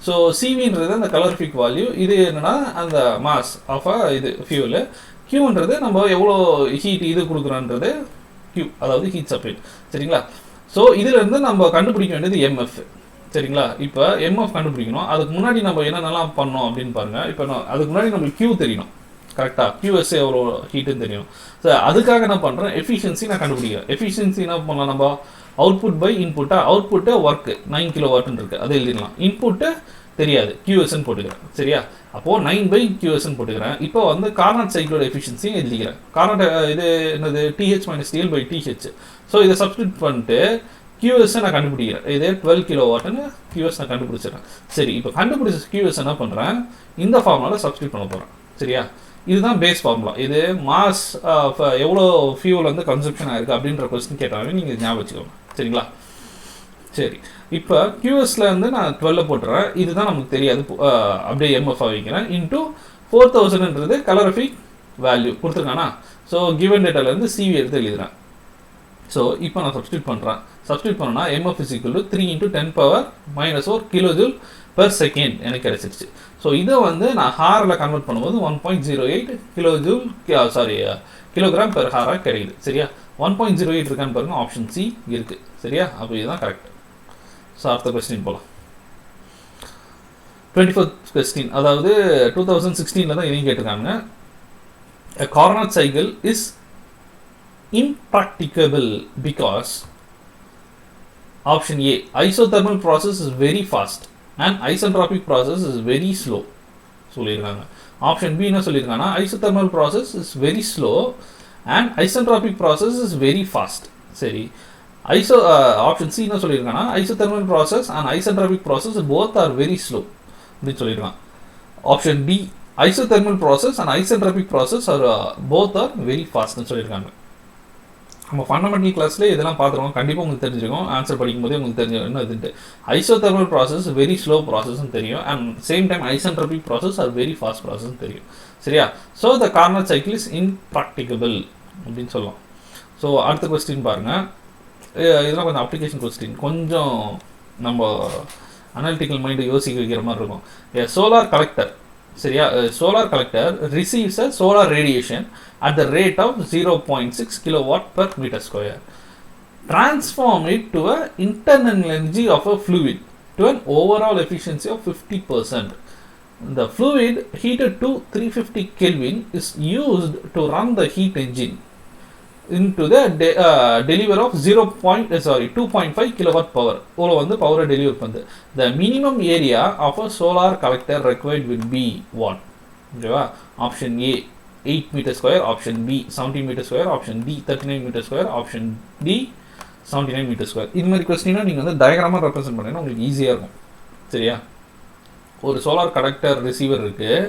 ஸோ சிவின்றது அந்த கலரிஃபிக் வேல்யூ, இது என்னென்னா அந்த மாஸ் ஆஃப் இது ஃபியூவலு. கியூன்றது நம்ம எவ்வளோ ஹீட் இது கொடுக்குறோன்றது கியூ, அதாவது ஹீட் சப்ளை. சரிங்களா? ஸோ இதிலேருந்து நம்ம கண்டுபிடிக்க வேண்டியது எம்எஃப். சரிங்களா? இப்போ எம்எஃப் கண்டுபிடிக்கணும். அதுக்கு முன்னாடி நம்ம என்னென்னலாம் பண்ணோம் அப்படின்னு பாருங்கள். இப்போ அதுக்கு முன்னாடி நம்மளுக்கு கியூ தெரியணும். கரெக்டாக கியூஎஸ் எவ்வளோ ஹீட்டுன்னு தெரியணும். ஸோ அதுக்காக என்ன பண்ணுறேன், எஃபிஷியன்சி நான் கண்டுபிடிக்கிறேன். எஃபிஷியன்சி என்ன பண்ணலாம், நம்ம அவுட்புட் பை இன்புட்டா, அவுட்புட்டு ஒர்க்கு 9 கிலோவாட்னு இருக்குது, அது எழுதிடலாம். இன்புட்டு தெரியாது, கியூஎஸ்ன்னு போட்டுக்கிறேன். சரியா? அப்போது 9/QSன்னு போட்டுக்கிறேன். இப்போ வந்து கார்னாட் சைக்கிளோட எஃபிஷியன்சியும் எழுதிக்கிறேன். கார்னாட் இது என்னது, TH - TL by TH. So இதை சப்ஸ்டியூட் பண்ணிட்டு கியூஎஸ்ஸை நான் கண்டுபிடிக்கிறேன். இதே 12 கிலோவாட்னு கியூஎஸ் நான் கண்டுபிடிச்சிடறேன். சரி, இப்போ கண்டுபிடிச்ச கியூஎஸ் என்ன பண்ணுறேன், இந்த ஃபார்முலாவில் சப்ஸ்டியூட் பண்ண போகிறேன். சரியா? இதுதான் பேஸ் ஃபார்முலா. இது மாஸ் எவ்வளோ ஃபியூல் வந்து கன்சப்ஷன் ஆயிருக்கு அப்படின்ற கொஸ்டின் கேட்டாலும் நீங்கள் ஞாபகம் வச்சுக்கோங்க. சரிங்களா? சரி, இப்போ கியூஎஸில் வந்து நான் 12 போட்டுறேன். இதுதான் நமக்கு தெரியாது, அப்படியே எம்எஃப் வைக்கிறேன். இன்ட்டு 4000ன்றது கலரிஃபிக் வேல்யூ கொடுத்துருக்கானா. ஸோ கிவன் டேட்டாலேருந்து சிவி எடுத்து எழுதுறேன். ஸோ இப்போ நான் சப்ஸ்டியூட் பண்ணுறேன். சப்ஸ்டியூட் பண்ணனா எம்எஃப் = 3 × 10⁻⁻⁴ கிலோஜூல் பெர் செகண்ட் எனக்கு கிடச்சிருச்சு. ஸோ இதை வந்து நான் ஹாரில் கன்வெர்ட் பண்ணும்போது 1.08 கிலோஜூல் கிலோகிராம் பெர் ஹாராக கிடைக்குது. சரியா? 1.08 இருக்கான்னு பாருங்கள், ஆப்ஷன் சி இருக்குது. சரியா? அப்போ இதுதான் கரெக்ட். ஸோ அடுத்த கொஸ்டின் போகலாம். 24th கொஸ்டின், அதாவது 2016 தான் இதையும் கேட்டிருக்காங்க. A Carnot cycle is impracticable because option A, isothermal process is very fast and isentropic process is very slow சொல்லியிருக்காங்க. ஆப்ஷன் பி என்ன சொல்லியிருக்காங்கன்னா, isothermal process is very slow and isentropic process is very fast. சரி, option C என்ன சொல்லியிருக்காங்கன்னா, isothermal process and isentropic process both are very slow அப்படின்னு சொல்லியிருக்காங்க. Option D, isothermal process and isentropic process are both are very fastன்னு சொல்லியிருக்காங்க. நம்ம fundamental கிளாஸ்லேயே இதெல்லாம் பார்த்துருவோம், கண்டிப்பாக உங்களுக்கு தெரிஞ்சிருக்கும். ஆன்சர் படிக்கும்போதே உங்களுக்கு தெரிஞ்சிடும் என்ன இதுன்ட்டு. ஐசோதெர்மல் ப்ராசஸ் வெரி ஸ்லோ ப்ராசஸ்ன்னு தெரியும், and same time isentropic process are very fast ப்ராசஸ்ன்னு தெரியும். சரியா? So the Carnot cycle is impractical அப்படின்னு சொல்லலாம். ஸோ அடுத்த கொஸ்டின் பாருங்கள். இதெல்லாம் கொஞ்சம் அப்ளிகேஷன் கொஸ்டின், கொஞ்சம் நம்ம அனாலிட்டிக்கல் மைண்டை யோசிக்க வைக்கிற மாதிரி இருக்கும். சோலார் கலெக்டர், சரியா? Solar collector receives a solar radiation at the rate of 0.6 kilowatt per meter square. Transform it to an internal energy of a fluid to an overall efficiency of 50%. The fluid heated to 350 Kelvin is used to run the heat engine into the deliver of 2.5 kilowatt power. Olo vandu power deliver pandu. The minimum area of a solar collector required will be what? Okay, option A 8 meter square, option B 17 meter square, option D 39 meter square, option D 79 meter square. இந்த மாதிரி கொஸ்டினா நீங்கள் வந்து டயக்ராமாக represent பண்ணிங்கன்னா உங்களுக்கு ஈஸியாக இருக்கும். சரியா? ஒரு சோலார் கலெக்டர் ரிசீவர் இருக்குது,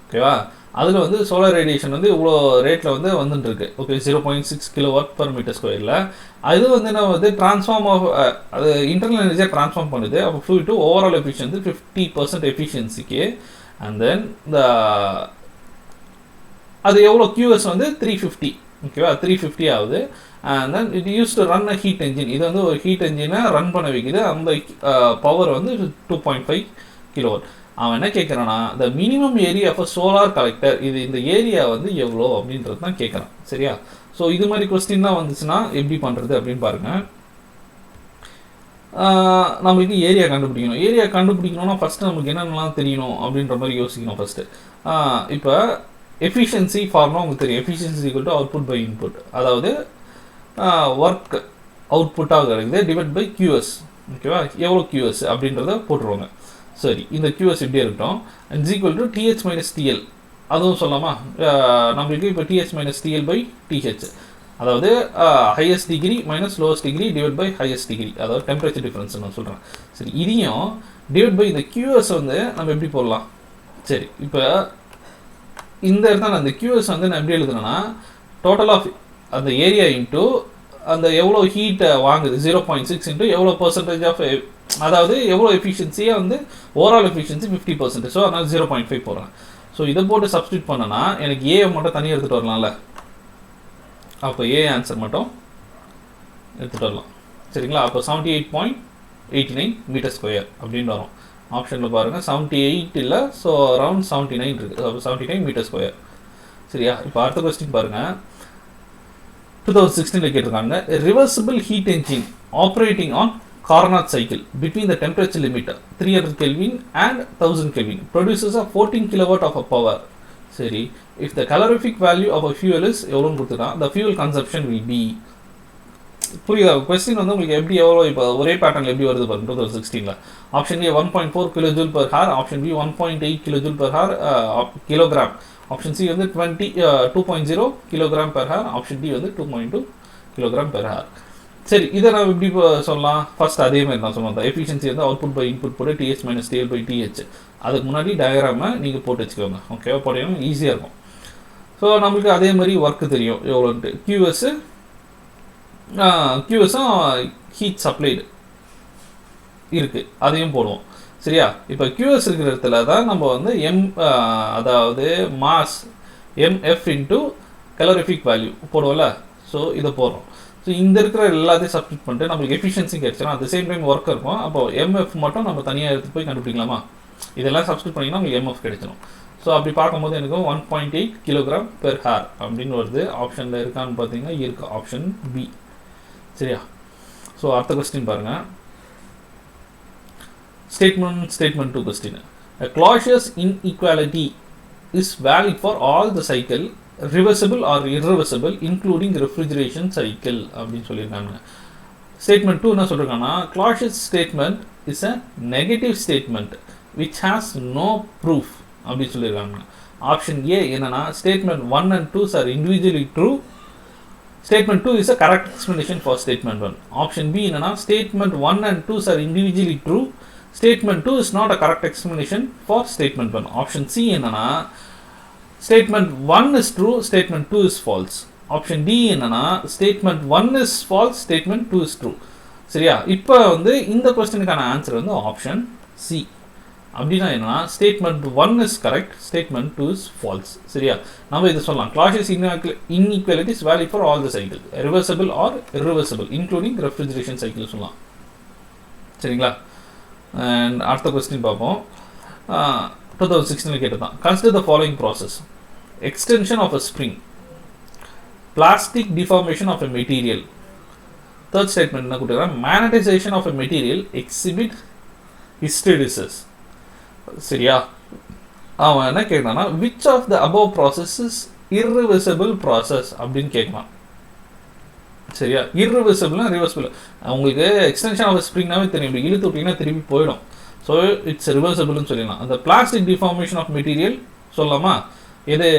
ஓகேவா? அதில் வந்து சோலார் ரேடியேஷன் வந்து இவ்வளோ ரேட்டில் வந்து வந்துட்டு இருக்கு. ஓகே, 0.6 கிலோவாட் per மீட்டர் ஸ்கொயரில். அது வந்து என்ன வந்து ட்ரான்ஸ்ஃபார்ம் ஆஃப் அது இன்டர்னல் எனர்ஜியாக ட்ரான்ஸ்ஃபார்ம் பண்ணுது. அப்போ ஃப்ளூயிட் டு ஓவரால் எஃபிஷியன்சி 50% எஃபிஷியன்சிக்கு. அண்ட் தென் இந்த அது எவ்வளோ QS வந்து 350, ஓகேவா? 350 ஆகுது. And then it use to run a heat engine. இது வந்து ஒரு ஹீட் என்ஜினை ரன் பண்ண வைக்குது. அந்த பவர் வந்து 2.5 கிலோவாட். அவன் என்ன கேட்குறான்னா, the minimum area of a solar collector, இது இந்த ஏரியா வந்து எவ்வளோ அப்படின்றது தான் கேட்குறான். சரியா? ஸோ இது மாதிரி கொஸ்டின்லாம் வந்துச்சுன்னா எப்படி பண்ணுறது அப்படின்னு பாருங்கள். நம்மளுக்கு ஏரியா கண்டுபிடிக்கணும். ஏரியா கண்டுபிடிக்கணும்னா ஃபஸ்ட்டு நமக்கு என்னென்னலாம் தெரியணும் அப்படின்ற மாதிரி யோசிக்கணும் ஃபஸ்ட்டு. இப்போ எஃபிஷியன்சி ஃபார்முலா உங்களுக்கு தெரியும். Efficiency equal to output by input, அதாவது ஒர்க் அவுட்புட்டாக இருக்குது டிவைட் பை QS, ஓகேவா? எவ்வளோ QS அப்படின்றத போட்டுருவாங்க. சரி, இந்த QS இப்படியே இருக்கட்டும். It's equal to TH - TL, அதுவும் சொல்லலாமா? நம்மளுக்கு இப்போ TH - TL by TH, அதாவது highest degree minus lowest degree divide by highest degree, அதாவது டெம்பரேச்சர் டிஃப்ரென்ஸ் நான் சொல்கிறேன். சரி, இதையும் டிவைட் பை இந்த QS வந்து நம்ம எப்படி போடலாம்? சரி, இப்போ இந்த இடத்துல நான் இந்த QS வந்து நான் எப்படி எழுதுறேன்னா, டோட்டல் ஆஃப் அந்த ஏரியா இன்ட்டு அந்த எவ்வளோ ஹீட்டை வாங்குது 0.6 இன்ட்டு எவ்வளோ பர்சன்டேஜ் ஆஃப், அதாவது எவ்வளோ எஃபிஷியன்சியாக வந்து ஓவரால் எஃபிஷியன்சி 50%. ஸோ அதனால் 0.5 போடுறேன். ஸோ இதை போட்டு சப்ஸ்டியூட் பண்ணனா எனக்கு ஏ மட்டும் தனியாக எடுத்துகிட்டு வரலாம்ல. அப்போ ஏ ஆன்சர் மட்டும் எடுத்துகிட்டு வரலாம். சரிங்களா? அப்போ 78.89 மீட்டர் ஸ்கொயர் அப்படின்னு வரும். ஆப்ஷனில் பாருங்கள் 78 இல்லை, ஸோ அரௌண்ட் 79 இருக்குது, 79 மீட்டர் ஸ்கொயர். சரியா? இப்போ அடுத்த கொஸ்டின் பாருங்கள். 2016 கேட்டிருக்காங்க. Reversible heat engine operating on Carnot cycle between the temperature limit 300 Kelvin and 1000 Kelvin produces a 14 kilowatt of a power. சரி, if the calorific value of a fuel is எவ்வளோன்னு கொடுத்துட்டா, the fuel consumption will be. புரியுதா? Question வந்து உங்களுக்கு எப்படி எவ்வளோ இப்போ ஒரே பேட்டர்னில் எப்படி வருது பாருங்க. 2016 option A 1.4 kilojoule per hour, option B 1.8 kilojoule per hour kilogram, option C வந்து 2.0 kilogram per hour, option D வந்து 2.2 கிலோகிராம் per hour. சரி, இதை நான் எப்படி சொல்லலாம்? ஃபர்ஸ்ட் அதே மாதிரி நான் சொன்னேன், எஃபிஷியன்சி வந்து அவுட்புட் பை இன்புட் போட்டு TH minus TL by TH. அதுக்கு முன்னாடி டயக்ராமை நீங்கள் போட்டு வச்சுக்கோங்க. ஓகேவா? போட்டீங்கன்னா ஈஸியாக இருக்கும். ஸோ நம்மளுக்கு அதே மாதிரி ஒர்க்கு தெரியும் எவ்வளோன்ட்டு. கியூஎஸ்ஸும் ஹீட் சப்ளைடு இருக்குது, அதையும் போடுவோம். சரியா? இப்போ கியூஎஸ் இருக்கிற இடத்துல தான் நம்ம வந்து அதாவது mass M F into calorific value போடுவோம்ல. ஸோ இதை போடுறோம். ஸோ இந்த இருக்கிற எல்லாத்தையும் சப்ஸ்டிட் பண்ணிட்டு நம்மளுக்கு எஃபிஷியன்சி கிடைச்சிடும். At the same time work இருக்கும். அப்போ எம்எஃப் மட்டும் நம்ம தனியாக எடுத்து போய் கண்டுபிடிக்கலாமா? இதெல்லாம் சப்ஸ்டிட் பண்ணிங்கன்னா உங்களுக்கு எம்எஃப் கிடைச்சிடும். ஸோ அப்படி பார்க்கும்போது எனக்கு 1.8 கிலோகிராம் பெர் ஹார் அப்படின்னு வருது. ஆப்ஷனில் இருக்கான்னு பார்த்தீங்கன்னா இருக்குது, ஆப்ஷன் பி. சரியா? ஸோ அடுத்த கொஸ்டின் பாருங்கள். Statement 2 question. A Clausius inequality is valid for all the cycle, reversible or irreversible, including refrigeration cycle அப்படின்னு சொல்லியிருக்காங்க. ஸ்டேட்மெண்ட் 2 என்ன சொல்லியிருக்காங்கன்னா, Clausius statement is a negative statement which has no proof அப்படின்னு சொல்லியிருக்காங்க. Option A என்னன்னா, statement 1 and 2 are individually true. Statement 2 is a correct explanation for statement 1. Option B என்னன்னா, statement 1 and 2 are individually true. Statement 2 is not a correct explanation for statement 1. Option C என்னன்னா, statement 1 is true, statement 2 is false. Option D என்னன்னா, statement 1 is false, statement 2 is true. சரியா? இப்போ வந்து இந்த கொஸ்டினுக்கான answer வந்து option C. அப்படின்னா என்னன்னா, statement 1 is correct, statement 2 is false. சரியா? நம்ம இதை சொல்லலாம், Clausius inequality is valid for all the cycle, reversible or irreversible, including refrigeration cycle சொல்லலாம். சரிங்களா? அண்ட் அடுத்த கொஸ்டின் பார்ப்போம். 2016 கேட்டதான். Consider the following process: extension of a spring, plastic deformation of a material. Third statement என்ன கொடுத்துருக்காங்க, magnetization of a material exhibit hysteresis. சரியா? அவன் என்ன கேட்கறான்னா, which of the above process is irreversible process அப்படின்னு கேட்கலாம். சரியா? irreversible reversible. உங்களுக்கு extension of ஸ்ப்ரிங்னாவே தெரியும், இப்படி இழுத்து விட்டீங்கன்னா திருப்பி போயிடும். ஸோ இட்ஸ் ரிவர்சிபிள்னு சொல்லிடலாம். அந்த பிளாஸ்டிக் டிஃபார்மேஷன் ஆஃப் மெட்டீரியல் சொல்லலாமா? இது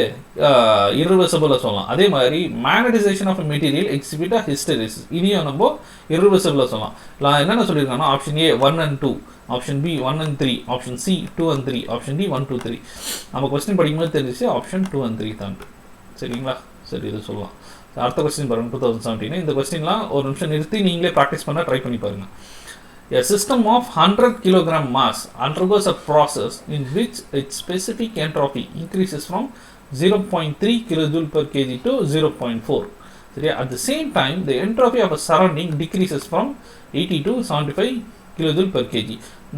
irreversible சொல்லலாம். அதே மாதிரி magnetization of material exhibit hysteresis, இதையும் நம்ம irreversible சொல்லலாம். நான் என்னென்ன சொல்லியிருக்காங்கன்னா, option A 1 and 2, option B 1 and 3, option C 2 and 3, option D 1 2 3. நம்ம கொஸ்டின் படிக்கும்போது தெரிஞ்சிச்சு ஆப்ஷன் 2 and 3 தான். சரிங்களா? சரி, இது சொல்லலாம். அடுத்த கொஸ்டின் பாருங்க. 2017 இந்த கொஸ்டின்லாம் ஒரு நிமிஷம் நிறுத்தி நீங்களே ப்ராக்டிஸ் பண்ண ட்ரை பண்ணி பாருங்க. A system of 100 kg mass undergoes a process in which its specific entropy increases from 0.3 kJ per kg to 0.4. சரியா? At the same time, the entropy of a surrounding decreases from 80 to 75 kJ per kg.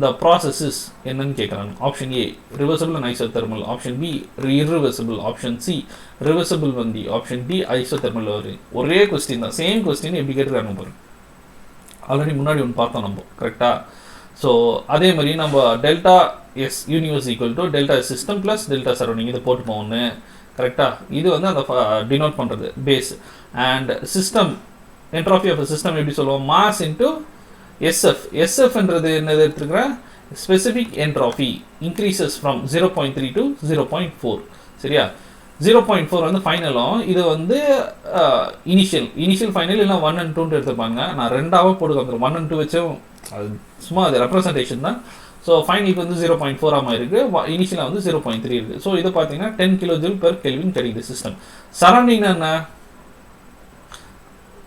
The process is என்னன்னு கேட்குறாங்க. Option A reversible and isothermal, option B irreversible, option C reversible வந்தி, option D isothermal. ஒரே question தான், same question எப்படி கேட்டுருக்காங்க பாருங்க. Already முன்னாடி ஒன்று பார்த்தோம் நம்ம, கரெக்டாக? ஸோ அதே மாதிரி நம்ம delta S universe equal to delta system plus delta surrounding இதை போட்டுப்போம் ஒன்று, கரெக்டாக? இது வந்து அந்த டினோட் பண்ணுறது பேஸ். And system entropy of system எப்படி சொல்லுவோம், மாஸ் இன்ட்டு எஸ்எஃப். எஸ்எஃப்ன்றது என்னது எடுத்துருக்கிறேன், specific entropy increases from 0.3 to 0.4. சரியா? 0.4 வந்து ஃபைனலும், இது வந்து இனிஷியல் ஃபைனல் இல்லை 1 and 2 எடுத்துப்பாங்க. நான் ரெண்டாவது போட்டு வந்துடும், 1 and 2 வச்சும் அது சும்மா அது ரெப்ரசன்டேஷன் தான். ஸோ ஃபைனலுக்கு வந்து 0.4 ஆமாம் இருக்குது, இனிஷியலாக வந்து 0.3 இருக்குது. ஸோ இதை பார்த்தீங்கன்னா 10 kJ per Kelvin கிடைக்குது சிஸ்டம். சரௌண்டிங் என்ன,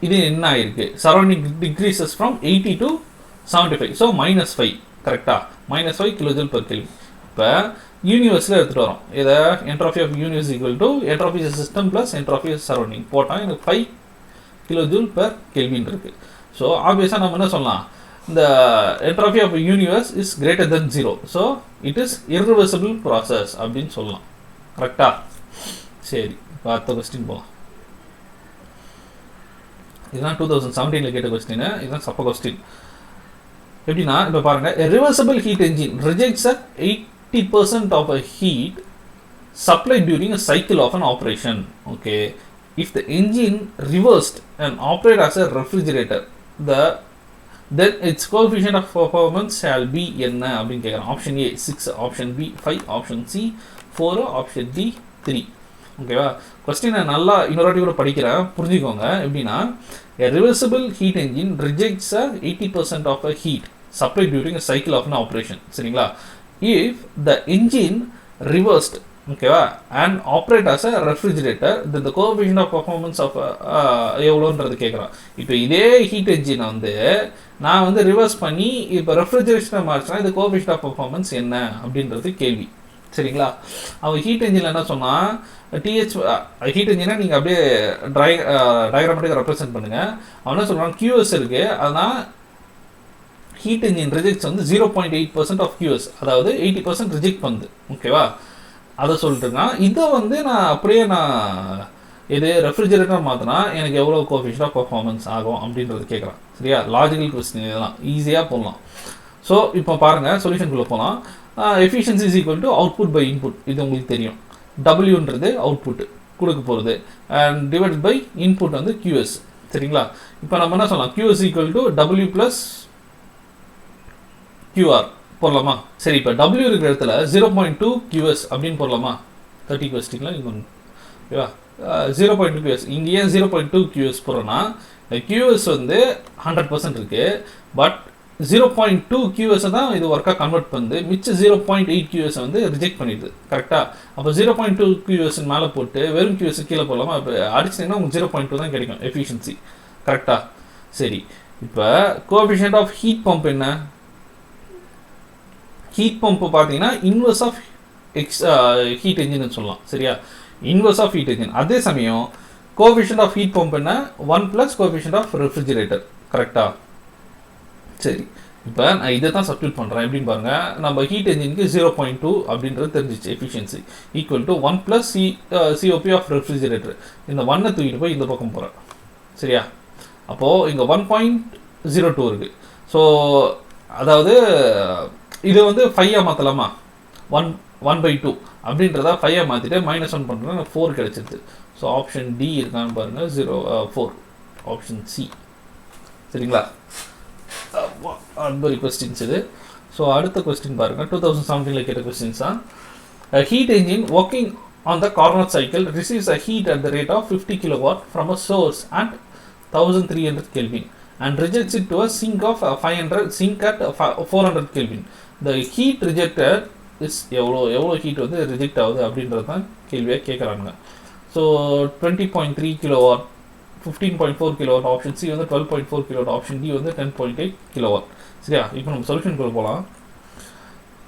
இது என்ன ஆயிருக்கு, surrounding decreases from 80 to 75, so -5, கரெக்டாக? -5 kJ per Kelvin. இப்போ யூனிவர்ஸில் எடுத்துகிட்டு வரோம் இதை, entropy of universe equal to entropy system plus entropy surrounding போட்டால் எனக்கு 5 kJ per Kelvin இருக்குது. ஸோ ஆப்வியஸாக நம்ம என்ன சொல்லலாம், the entropy of a universe is greater than 0. So it is irreversible process அப்படின்னு சொல்லலாம். கரெக்டா? சரி, இப்போ அடுத்த கொஸ்டின் போகலாம். இதுதான் 2017 கேட்ட கொஸ்டின். இதுதான் சப்ப கொஸ்டின். எப்படின்னா இப்போ பாருங்க, a reversible heat engine rejects 80% of a heat supplied during a cycle of an operation. Okay, if the engine reversed and operate as a refrigerator, then its coefficient of performance shall be என்ன அப்படின்னு கேட்குறேன். Option A 6, option B 5, option C 4, option D 3. ஓகேவா? கொஸ்டினை நல்லா இன்னொரு கூட படிக்கிறேன், புரிஞ்சுக்கோங்க. எப்படின்னா, a reversible heat engine rejects 80% of a heat supplied during a cycle of an operation. சரிங்களா? If the engine reversed, ஓகேவா, and operate as a refrigerator, then the coefficient of performance of எவ்வளோன்றது கேட்குறான். இப்போ இதே ஹீட் என்ஜினை வந்து நான் வந்து reverse பண்ணி இப்போ ரெஃப்ரிஜரேஷனை மாற்றினா இது கோஎஃபிஷியன்ட் ஆஃப் பர்ஃபார்மன்ஸ் என்ன அப்படின்றது கேள்வி. சரிங்களா? அவன் ஹீட் என்ஜினில் என்ன சொன்னால், டிஹெச் ஹீட் என்ஜினை நீங்கள் அப்படியே டயக்ராமேட்டிக்காக ரெப்ரசென்ட் பண்ணுங்கள். அவன் என்ன சொல்கிறான், கியூஎஸ் இருக்குது, அதனால் ஹீட் என்ஜின் ரிஜெக்ட்ஸ் வந்து 0.8% ஆஃப் கியூஎஸ், அதாவது 80% ரிஜெக்ட் பண்ணுது. ஓகேவா? அதை சொல்லிட்டுருங்க. இதை வந்து நான் அப்படியே இது ரெஃப்ரிஜரேட்டர் மாற்றினா எனக்கு எவ்வளோ கோஎஃபிஷியன்ட் ஆஃப் பர்ஃபார்மன்ஸ் ஆகும் அப்படின்றது கேட்குறான். சரியா? லாஜிக்கல் கொஸ்டின் இதெல்லாம் ஈஸியாக போடலாம். ஸோ இப்போ பாருங்கள், சொல்யூஷனுக்குள்ளே போகலாம். Efficiency is equal to output by input, இது உங்களுக்கு தெரியும். டபிள்யூன்றது அவுட்புட்டு கொடுக்க போகிறது, அண்ட் டிவைட் பை இன்புட் வந்து கியூஎஸ். சரிங்களா? இப்போ நம்ம என்ன சொல்லலாம், QS equal to W plus QR போடலாமா? சரி, இப்போ டபிள்யூ இருக்கிற இடத்துல 0.2 QS அப்படின்னு போடலாமா? 30 கொஸ்டினில் நீங்கள் ஓகேவா? 0.2 QS. இங்கே ஏன் 0.2 QS போடுறோன்னா, QS வந்து 100% இருக்குது, பட் 0.2 QS தான் இது ஒர்க்காக கன்வெர்ட் பண்ணுது, மிச்சம் 0.8 QS வந்து ரிஜெக்ட் பண்ணிடுது. கரெக்டாக? அப்போ 0.2 QS மேலே போட்டு வெறும் QS கீழே போடலாமா? இப்போ அடிச்சிட்டிங்கன்னா உங்களுக்கு 0.2 தான் கிடைக்கும் எஃபிஷியன்சி. கரெக்டாக? சரி, இப்போ கோஎஃபிஷியன்ட் ஆஃப் ஹீட் பம்ப் என்ன? ஹீட் பம்ப் பார்த்தீங்கன்னா இன்வர்ஸ் ஆஃப் ஹீட் என்ஜின் சொல்லலாம். சரியா? Inverse of heat engine. அதே சமயம் கோஎஃபிஷியன்ட் ஆஃப் ஹீட் பம்ப் என்ன? 1 + கோஎஃபிஷியன்ட் ஆஃப் ரெஃப்ரிஜரேட்டர். கரெக்டா? சரி, இப்போ நான் இதை தான் சப்ஸ்டியூட் பண்ணுறேன். எப்படின்னு பாருங்கள், நம்ம ஹீட் என்ஜினுக்கு 0.2 அப்படின்றது தெரிஞ்சிச்சு efficiency, equal to 1 + COP of refrigerator. இந்த 1 தூக்கிட்டு போய் இந்த பக்கம் போகிறேன். சரியா? அப்போது இங்கே 1.02 இருக்குது. ஸோ அதாவது இது வந்து 5 மாற்றலாமா? 1/2 அப்படின்றத 5 மாற்றிட்டு -1 பண்ணுறேன், 4 கிடச்சிது. ஸோ ஆப்ஷன் டி இருக்கான்னு பாருங்கள், 4 ஆப்ஷன் சி. சரிங்களா? அது கொஸ்டின்ஸ் இது. ஸோ அடுத்த கொஸ்டின் பாருங்கள், 2017 கேட்ட கொஸ்டின்ஸ் தான். Heat engine working on the Carnot cycle receives a heat at the rate of 50 kW from a source at 1300 Kelvin and rejects it to a sink of 500 sink at 400 Kelvin. The heat rejected is எவ்வளோ heat வந்து reject ஆகுது அப்படின்றது தான் கேள்வியாக கேட்குறாங்க. So 20.3 kW, 15.4 kW, option C வந்து 12.4 kW, option D வந்து 10.8 kW. சரியா? இப்போ நம்ம சொல்யூஷனுக்குள்ள போகலாம்.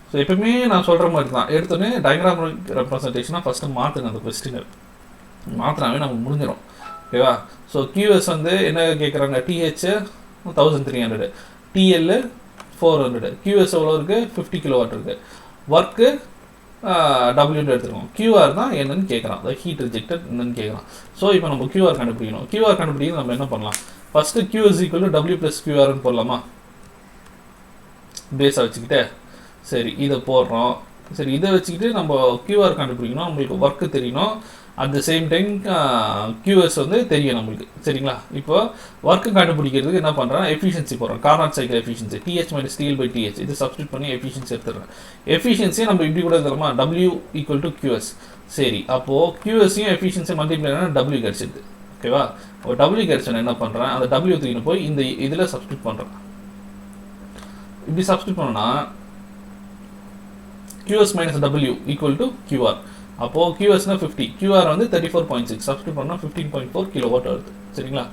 ஸோ எப்பவுமே நான் சொல்கிற மாதிரி தான், எடுத்தோடனே டயக்ராம் ரெப்ரசன்டேஷனாக ஃபஸ்ட்டு மாற்றுங்க. அந்த கொஸ்டினை மாற்றினாவே நமக்கு முடிஞ்சிடும். ஓகேவா? ஸோ கியூஎஸ் வந்து என்ன கேட்குறாங்க, டிஹெச் 1300, டிஎல் 400, கியூஎஸ் எவ்வளோ இருக்குது, 50 kW இருக்குது. ஒர்க்கு டபிள்யூன்னு எடுத்துருக்கோம். கியூஆர் தான் என்னன்னு கேட்குறான், அதாவது ஹீட் ரிஜெக்டட் என்னன்னு கேட்குறான். ஸோ இப்போ நம்ம கியூஆர் கண்டுபிடிக்கணும். கியூஆர் கண்டுபிடிக்க நம்ம என்ன பண்ணலாம், first Q S equal to W plus கியூஆர்னு போடலாமா? பேஸாக வச்சுக்கிட்டே சரி இதை போடுறோம். சரி, இதை வச்சுக்கிட்டு நம்ம கியூஆர் கண்டுபிடிக்கணும். நம்மளுக்கு ஒர்க்கு தெரியணும், at the same time QS வந்து தெரியும் நம்மளுக்கு. சரிங்களா? இப்போ ஒர்க்கு கண்டுபிடிக்கிறதுக்கு என்ன பண்ணுறேன், எஃபிஷியன்சி போடுறேன். Carnot cycle efficiency TH - TL/TH இது சப்ஸ்டியூட் பண்ணி எஃபிஷியன்சி எடுத்துடுறேன். எஃபிஷியன்சியை நம்ம இப்படி கூட எழுதலாமா, W = QS. சரி, அப்போது QSையும் எஃபிஷியன்சி மல்டிப்ளை பண்ணால் W கிடச்சிது. ஓகேவா? இப்போ W கிடச்சோன்னு என்ன பண்ணுறேன், அந்த W தூக்கின்னு போய் இந்த இதில் சப்ஸ்டியூட் பண்ணுறேன். இப்படி சப்ஸ்டியூட் பண்ணோன்னா QS - W = QR. அப்போது QSனா 50, QR வந்து 34.6, சப்ஸ்டியூட் பண்ணால் 15.4 kW வருது. சரிங்களா?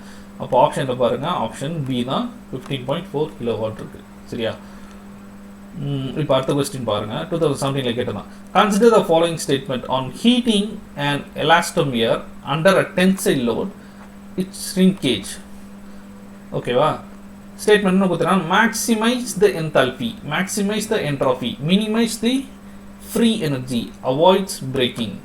அப்போ ஆப்ஷனில் பாருங்கள், ஆப்ஷன் பி தான் 15.4 kW இருக்குது. சரியா? இப்போ அடுத்த கொஸ்டின் பாருங்கள், 2017 கேட்டதான். Consider the following statement on heating and elastomer under a tensile load its shrinkage. ஓகேவா? ஸ்டேட்மெண்ட் என்ன கொடுத்துருக்காங்க, maximize the enthalpy, maximize the entropy, minimize the free energy, avoids breaking.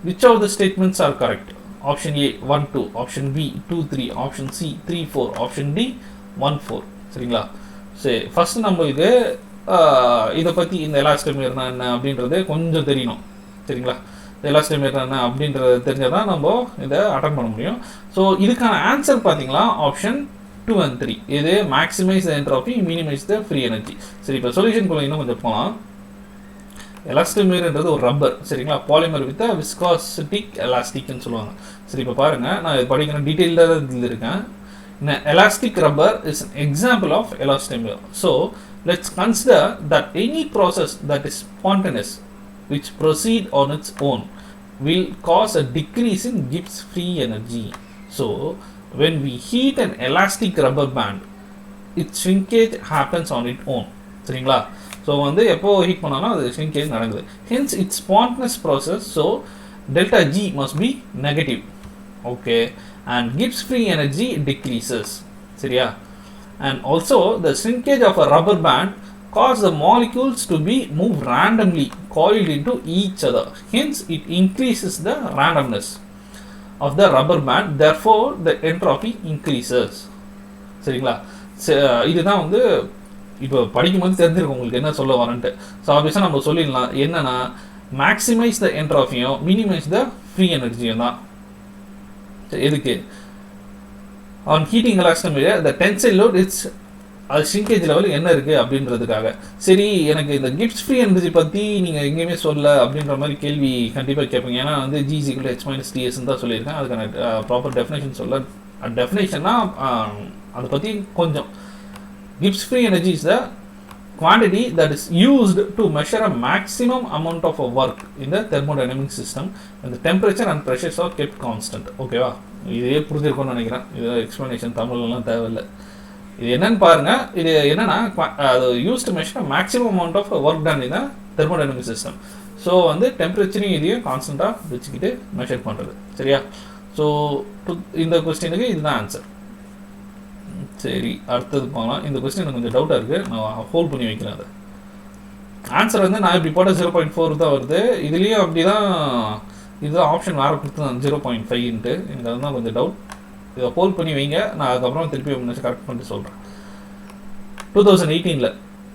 Which of the statements are correct? Option A 1 2, option B 2 3, option C 3 4, option D 1 4. சரிங்களா? சரி, first நம்மளுக்கு இதை பற்றி இந்த எலாஸ்டோமீர்னா என்ன அப்படின்றது கொஞ்சம் தெரியணும். சரிங்களா? எலாஸ்டோமீர்னா என்ன அப்படின்றது தெரிஞ்சால் தான் நம்ம இதை அட்டன் பண்ண முடியும். ஸோ இதுக்கான ஆன்சர் பார்த்தீங்களா ஆப்ஷன் 2 and 3. இது maximize the entropy, minimize the free energy. சரி, இப்போ சொல்யூஷன் இன்னும் கொஞ்சம் போகலாம். எலாஸ்டோமீர்ன்றது ஒரு ரப்பர். சரிங்களா? பாலிமர் வித் விஸ்காசிட்டிக் எலாஸ்டிக்னு சொல்லுவாங்க. சரி, இப்போ பாருங்கள், நான் இது படிக்கிற டீட்டெயில்டாக தான் இதில் இருக்கேன். Elastic rubber is an example of elastomer. So let's consider that any process that is spontaneous which proceed on its own will cause a decrease in Gibbs free energy. So when we heat an elastic rubber band, its shrinkage happens on its own. சரிங்களா? So வந்து எப்போ heat பண்ணாலும் அது shrinkage நடக்குது. Hence its spontaneous process. So delta G must be negative. Okay, and Gibbs free energy decreases. சரியா? And also the shrinkage of a rubber band cause the molecules to be moved randomly coiled into each other. Hence it increases the randomness of the rubber band, therefore the entropy increases. சரிங்களா? இதுதான் வந்து இப்போ படிக்கும்போது தெரிஞ்சிருக்கும் உங்களுக்கு என்ன சொல்ல வரேன்ட்டு. So ஆப்வியஸாக நம்ம சொல்லிடலாம் என்னன்னா, மேக்ஸிமைஸ் த என்ட்ரோபியும் மினிமைஸ் த ஃப்ரீ எனர்ஜியும் தான். எதுக்கு? On heating elastomer the tensile load its அது ஷ்ரிங்கேஜ் லெவல் என்ன இருக்குது அப்படின்றதுக்காக. சரி, எனக்கு இந்த கிப்ஸ் ஃப்ரீ எனர்ஜி பற்றி நீங்கள் எங்கேயுமே சொல்ல அப்படின்ற மாதிரி கேள்வி கண்டிப்பாக கேட்பீங்க. ஏன்னா வந்து G = H - Ts தான் சொல்லியிருக்கேன். அதுக்கான ப்ராப்பர் டெஃபினேஷன் சொல்ல. டெஃபினேஷன்னா அதை பற்றி கொஞ்சம். Gibbs free energy is the quantity that is used to measure a maximum amount of a work in the thermodynamic system when the temperature and pressures are kept constant. ஓகேவா? இதே புரிஞ்சிருக்கும்னு நினைக்கிறேன். இது explanation தமிழ்லாம் தேவையில்லை. இது என்னன்னு பாருங்க. இது என்னன்னா, அது use to measure maximum amount of work done in thermodynamic system. So வந்து டெம்பரேச்சரையும் இதையும் கான்ஸ்டண்ட்டாக வச்சுக்கிட்டு மெஷர் பண்ணுறது. சரியா? ஸோ இந்த கொஸ்டினுக்கு இதுதான் ஆன்சர். சரி, அடுத்தது போகலாம். இந்த கொஸ்டின் எனக்கு கொஞ்சம் டவுட்டாக இருக்குது, நான் ஹோல்ட் பண்ணி வைக்கிறேன். அது ஆன்சர் வந்து நான் இப்படி போட்ட 0.4 தான் வருது. இதுலேயும் அப்படி தான். இதுதான் ஆப்ஷன் வேறு கொடுத்து 0.5ன்ட்டு. எனக்கு அதுதான் கொஞ்சம் டவுட். இதை ஹோல்ட் பண்ணி வைங்க, நான் அதுக்கப்புறம் திருப்பி கரெக்ட் பண்ணிட்டு சொல்கிறேன். 2018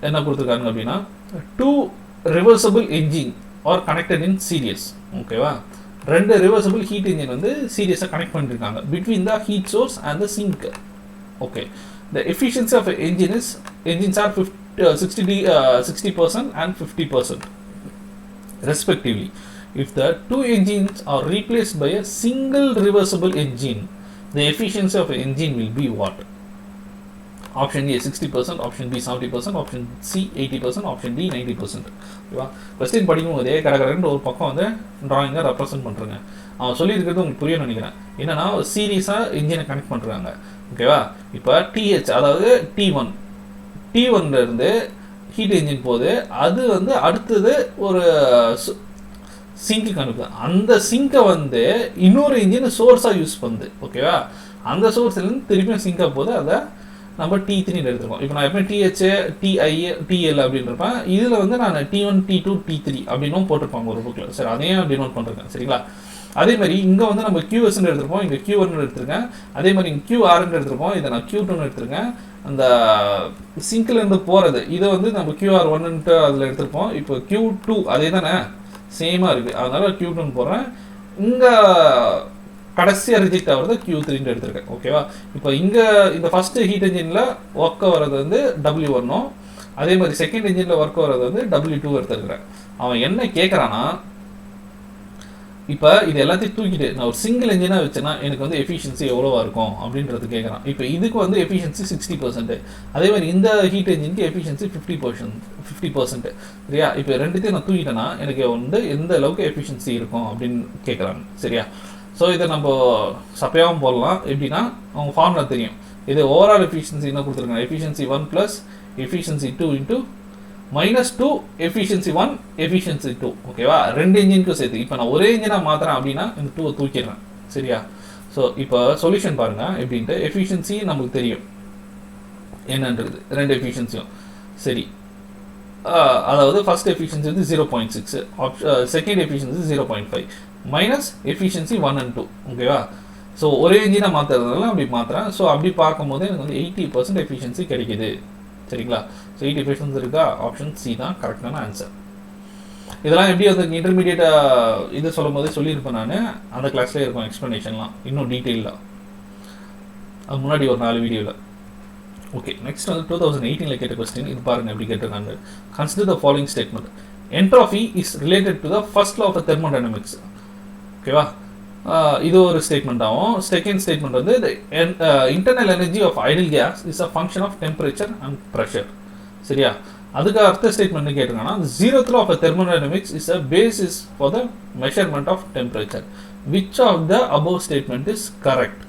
என்ன கொடுத்துருக்காங்க அப்படின்னா, 2 reversible engine are connected in series. ஓகேவா? 2 ரிவர்சபிள் ஹீட் என்ஜின் வந்து சீரியஸாக கனெக்ட் பண்ணியிருக்காங்க between the heat source and the sink. Okay, the efficiency of engines are 60% and 50% respectively. If the 2 engines are replaced by a single reversible engine, the efficiency of an engine will be what? Option A 60%, option B 70%, option C 80%, option D 90%. ஓகேவா? Question படிக்கும்போதே கடற்கரைன்னு ஒரு பக்கம் வந்து ட்ராயிங்கை represent பண்ணுறேங்க. அவன் சொல்லியிருக்கிறது உங்களுக்கு புரிய நினைக்கிறேன். என்னன்னா, சீரியஸாக இன்ஜினை கனெக்ட் பண்ணுறாங்க. ஓகேவா? இப்போ TH அதாவது T1 இருந்து ஹீட் என்ஜின் போகுது. அது வந்து அடுத்தது ஒரு சிங்க்கு அனுப்புது. அந்த சிங்கை வந்து இன்னொரு இன்ஜின் சோர்ஸாக யூஸ் பண்ணுது. ஓகேவா? அந்த சோர்ஸ்லேருந்து திருப்பியும் சிங்காக போகுது. அதை நம்ம T3 எடுத்துருக்கோம். இப்போ நான் எப்போ TH TI TL அப்படின்றப்பேன். இதில் வந்து நான் T1 T2 T3 அப்படின்னும் போட்டிருப்பாங்க ஒரு புக்கில். சரி, அதையும் டினோட் பண்ணிருக்கேன். சரிங்களா? அதே மாதிரி இங்கே வந்து நம்ம QSன்னு எடுத்துருப்போம், இங்கே Q1 எடுத்துருக்கேன். அதே மாதிரி இங்கே QRன்னு எடுத்துருப்போம், இதை நான் Q2ன்னு எடுத்துருக்கேன். அந்த சிங்க்லேருந்து போகிறது இதை வந்து நம்ம QR1ன்ட்டு அதில் எடுத்துருப்போம். இப்போ Q2 அதே தானே, சேமாக இருக்குது. அதனால் Q2ன்னு போடுறேன். இங்கே கடைசியாக ரிஜெக்ட் ஆகிறது Q3ன்னு எடுத்துருக்கேன். ஓகேவா? இப்போ இங்கே இந்த ஃபஸ்ட்டு ஹீட் என்ஜினில் ஒர்க் வர்றது வந்து W1ம், அதே மாதிரி செகண்ட் என்ஜினில் ஒர்க் வர்றது வந்து W2 எடுத்துருக்கிறேன். அவன் என்ன கேட்குறான்னா, இப்போ இது எல்லாத்தையும் தூக்கிட்டு நான் ஒரு சிங்கிள் என்ஜினாக வச்சேன்னா எனக்கு வந்து எஃபிஷியன்சி எவ்வளோவா இருக்கும் அப்படின்றது கேட்குறான். இப்போ இதுக்கு வந்து எஃபிஷியன்சி 60%. அதே மாதிரி இந்த ஹீட் என்ஜினுக்கு எஃபிஷியன்சி 50%. சரியா? இப்போ ரெண்டுத்தையும் நான் தூக்கிட்டேன்னா எனக்கு வந்து எந்த அளவுக்கு எஃபிஷியன்சி இருக்கும் அப்படின்னு கேட்குறாங்க. சரியா? ஸோ இதை நம்ம சப்பையாகவும் போடலாம். எப்படின்னா, அவங்க ஃபார்முலா தெரியும். இது ஓவரால் எஃபிஷியன்சி என்ன கொடுத்துருக்காங்க, எஃபிஷியன்சி 1 + எஃபிஷியன்சி 2 × -2 எஃபிஷியன்சி 1 எஃபிஷியன்சி 2. ஓகேவா? 2 இன்ஜினுக்கும் சேர்த்து. இப்போ நான் ஒரே இன்ஜினாக மாத்திரேன் அப்படின்னா இந்த 2 தூக்கிடுறேன். சரியா? ஸோ இப்போ சொல்யூஷன் பாருங்கள் எப்படின்ட்டு. எஃபிஷியன்சி நமக்கு தெரியும். என்னன்றது ரெண்டு எஃபிஷியன்சியும். சரி, அதாவது ஃபர்ஸ்ட் எஃபிஷியன்சி வந்து 0.6, second efficiency 0.5 minus efficiency 1 and 2. ஓகேவா? ஸோ ஒரே இன்ஜினாக மாற்றுறதுனால அப்படி மாற்றுறேன். ஸோ அப்படி பார்க்கும்போது எனக்கு வந்து 80% எஃபிஷியன்சி கிடைக்குது. சரிங்களா? ஸோ 80% இருக்கா? ஆப்ஷன் சி தான் கரெக்டான ஆன்சர். இதெல்லாம் எப்படி வந்து இன்டர்மீடியேட் இது சொல்லும் போதே சொல்லியிருப்பேன் நான். அந்த கிளாஸ்லேயே இருக்கும் எக்ஸ்ப்ளனேஷன்லாம் இன்னும் டீட்டெயிலாக, அது முன்னாடி ஒரு 4 வீடியோவில். ஓகே, நெக்ஸ்ட் வந்து 2018 கேட்ட கொஸ்டின். இது பாருங்கள் எப்படி கேட்டிருக்காங்க. Consider the following statement. Entropy is related to the first law of thermodynamics. ஓகேவா? இது ஒரு ஸ்டேட்மெண்ட் ஆகும். செகண்ட் ஸ்டேட்மெண்ட் வந்து internal energy of ideal gas is a function of temperature and pressure. சரியா? அதுக்கு அடுத்த ஸ்டேட்மெண்ட் கேட்டிருக்காங்கன்னா zeroth law of thermodynamics is a basis for the measurement of temperature. Which of the above statement is correct?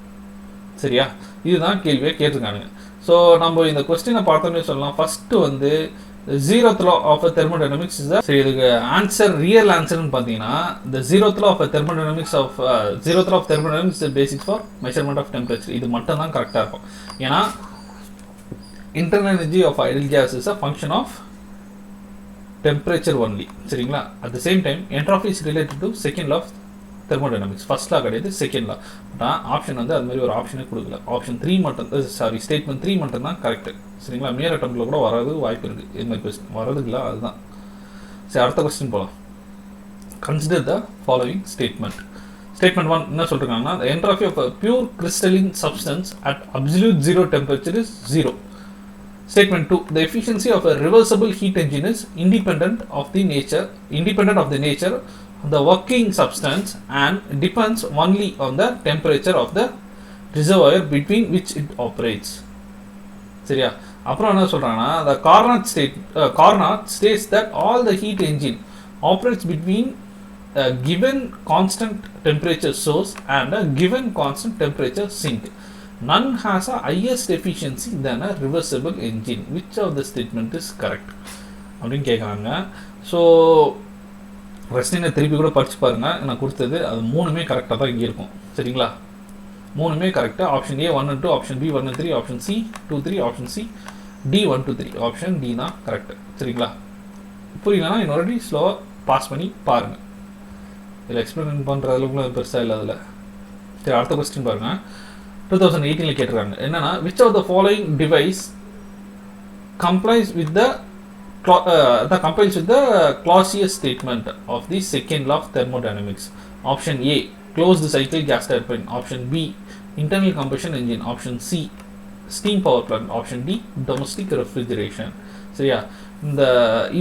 சரியா? இதுதான் கேள்வியை கேட்டிருக்கானுங்க. So நம்ம இந்த கொஸ்டினை பார்த்தோன்னே சொல்லலாம். ஃபர்ஸ்ட் வந்து zeroth law of thermodynamics is சரி, இதுக்கு ஆன்சர் ரியல் ஆன்சர்னு பார்த்தீங்கன்னா இந்த zeroth law of thermodynamics of zeroth law of thermodynamics basic for measurement of temperature. இது மட்டும் தான் கரெக்டாக இருக்கும். ஏன்னா internal energy of ideal gas is a function of temperature only. சரிங்களா? At the same time entropy is related to second law of thermodynamics. First law கிடையாது, second law. But option வந்து அது மாதிரி ஒரு ஆப்ஷனே கொடுக்கல. ஆப்ஷன் 3 மட்டும், சாரி ஸ்டேட்மெண்ட் 3 மட்டும் தான் கரெக்ட். சரிங்களா? நேர் அட்டம்ப்டில் கூட வரது வாய்ப்பு இருக்குது. இது மாதிரி கொஸ்டின் வரதுக்கு இல்லை, அதுதான். சரி, அடுத்த கொஸ்டின் போகலாம். Consider the following statement. Statement 1 என்ன சொல்கிறாங்கன்னா, the entropy of a pure crystalline substance at absolute zero temperature is 0. Statement 2, the efficiency of a reversible heat engine is independent of the nature of the working substance and depends only on the temperature of the reservoir between which it operates. சரியா? அப்புறம் என்ன சொல்றாங்கன்னா, the Carnot states that all the heat engine operates between a given constant temperature source and a given constant temperature sink. None has a highest efficiency than a reversible engine. Which of the statement is correct? அப்படின்னு கேட்குறாங்க. So கொஸ்டினை திருப்பி கூட படிச்சு பாருங்க. நான் கொடுத்தது அது 3மே கரெக்டாக தான் இங்கே இருக்கும். சரிங்களா? 3மே கரெக்டாக. Option A 1 and 2, option B 1 and 3, option C 2, 3, option C D 1, 2, 3. Option D தான் கரெக்ட். சரிங்களா? புரியலன்னா இன்னொரு ஸ்லோவாக பாஸ் பண்ணி பாருங்கள். இதில் எக்ஸ்பிளைன் பண்ணுற அளவுக்குள்ள பெருசாக இல்லை அதில். சரி, அடுத்த கொஸ்டின் பாருங்கள். 2018 கேட்டிருக்காங்க. என்னன்னா, which of the following device complies with the Clausius statement of the second law of thermodynamics? Option A, closed cycle gas turbine. Option B, internal combustion engine. Option C, steam power plant. Option D, domestic refrigeration. சரியா?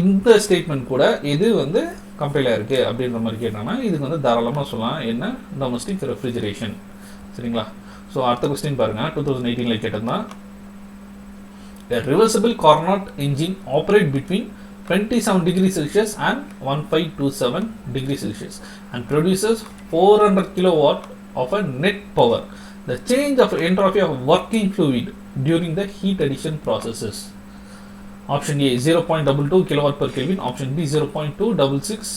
இந்த statement கூட இது வந்து compile ஆயிருக்கு அப்படின்ற மாதிரி கேட்டாங்கன்னா இதுக்கு வந்து தாராளமாக சொல்லலாம். என்ன? Domestic refrigeration. சரிங்களா? ஸோ அடுத்த கொஸ்டின் பாருங்க. 2018 கேட்டதுனா, a reversible Carnot engine operate between 27 degrees Celsius and 1527 degrees Celsius and produces 400 kilowatt of a net power. The change of entropy of working fluid during the heat addition processes. Option A 0.22 kilowatt per Kelvin. Option B 0.266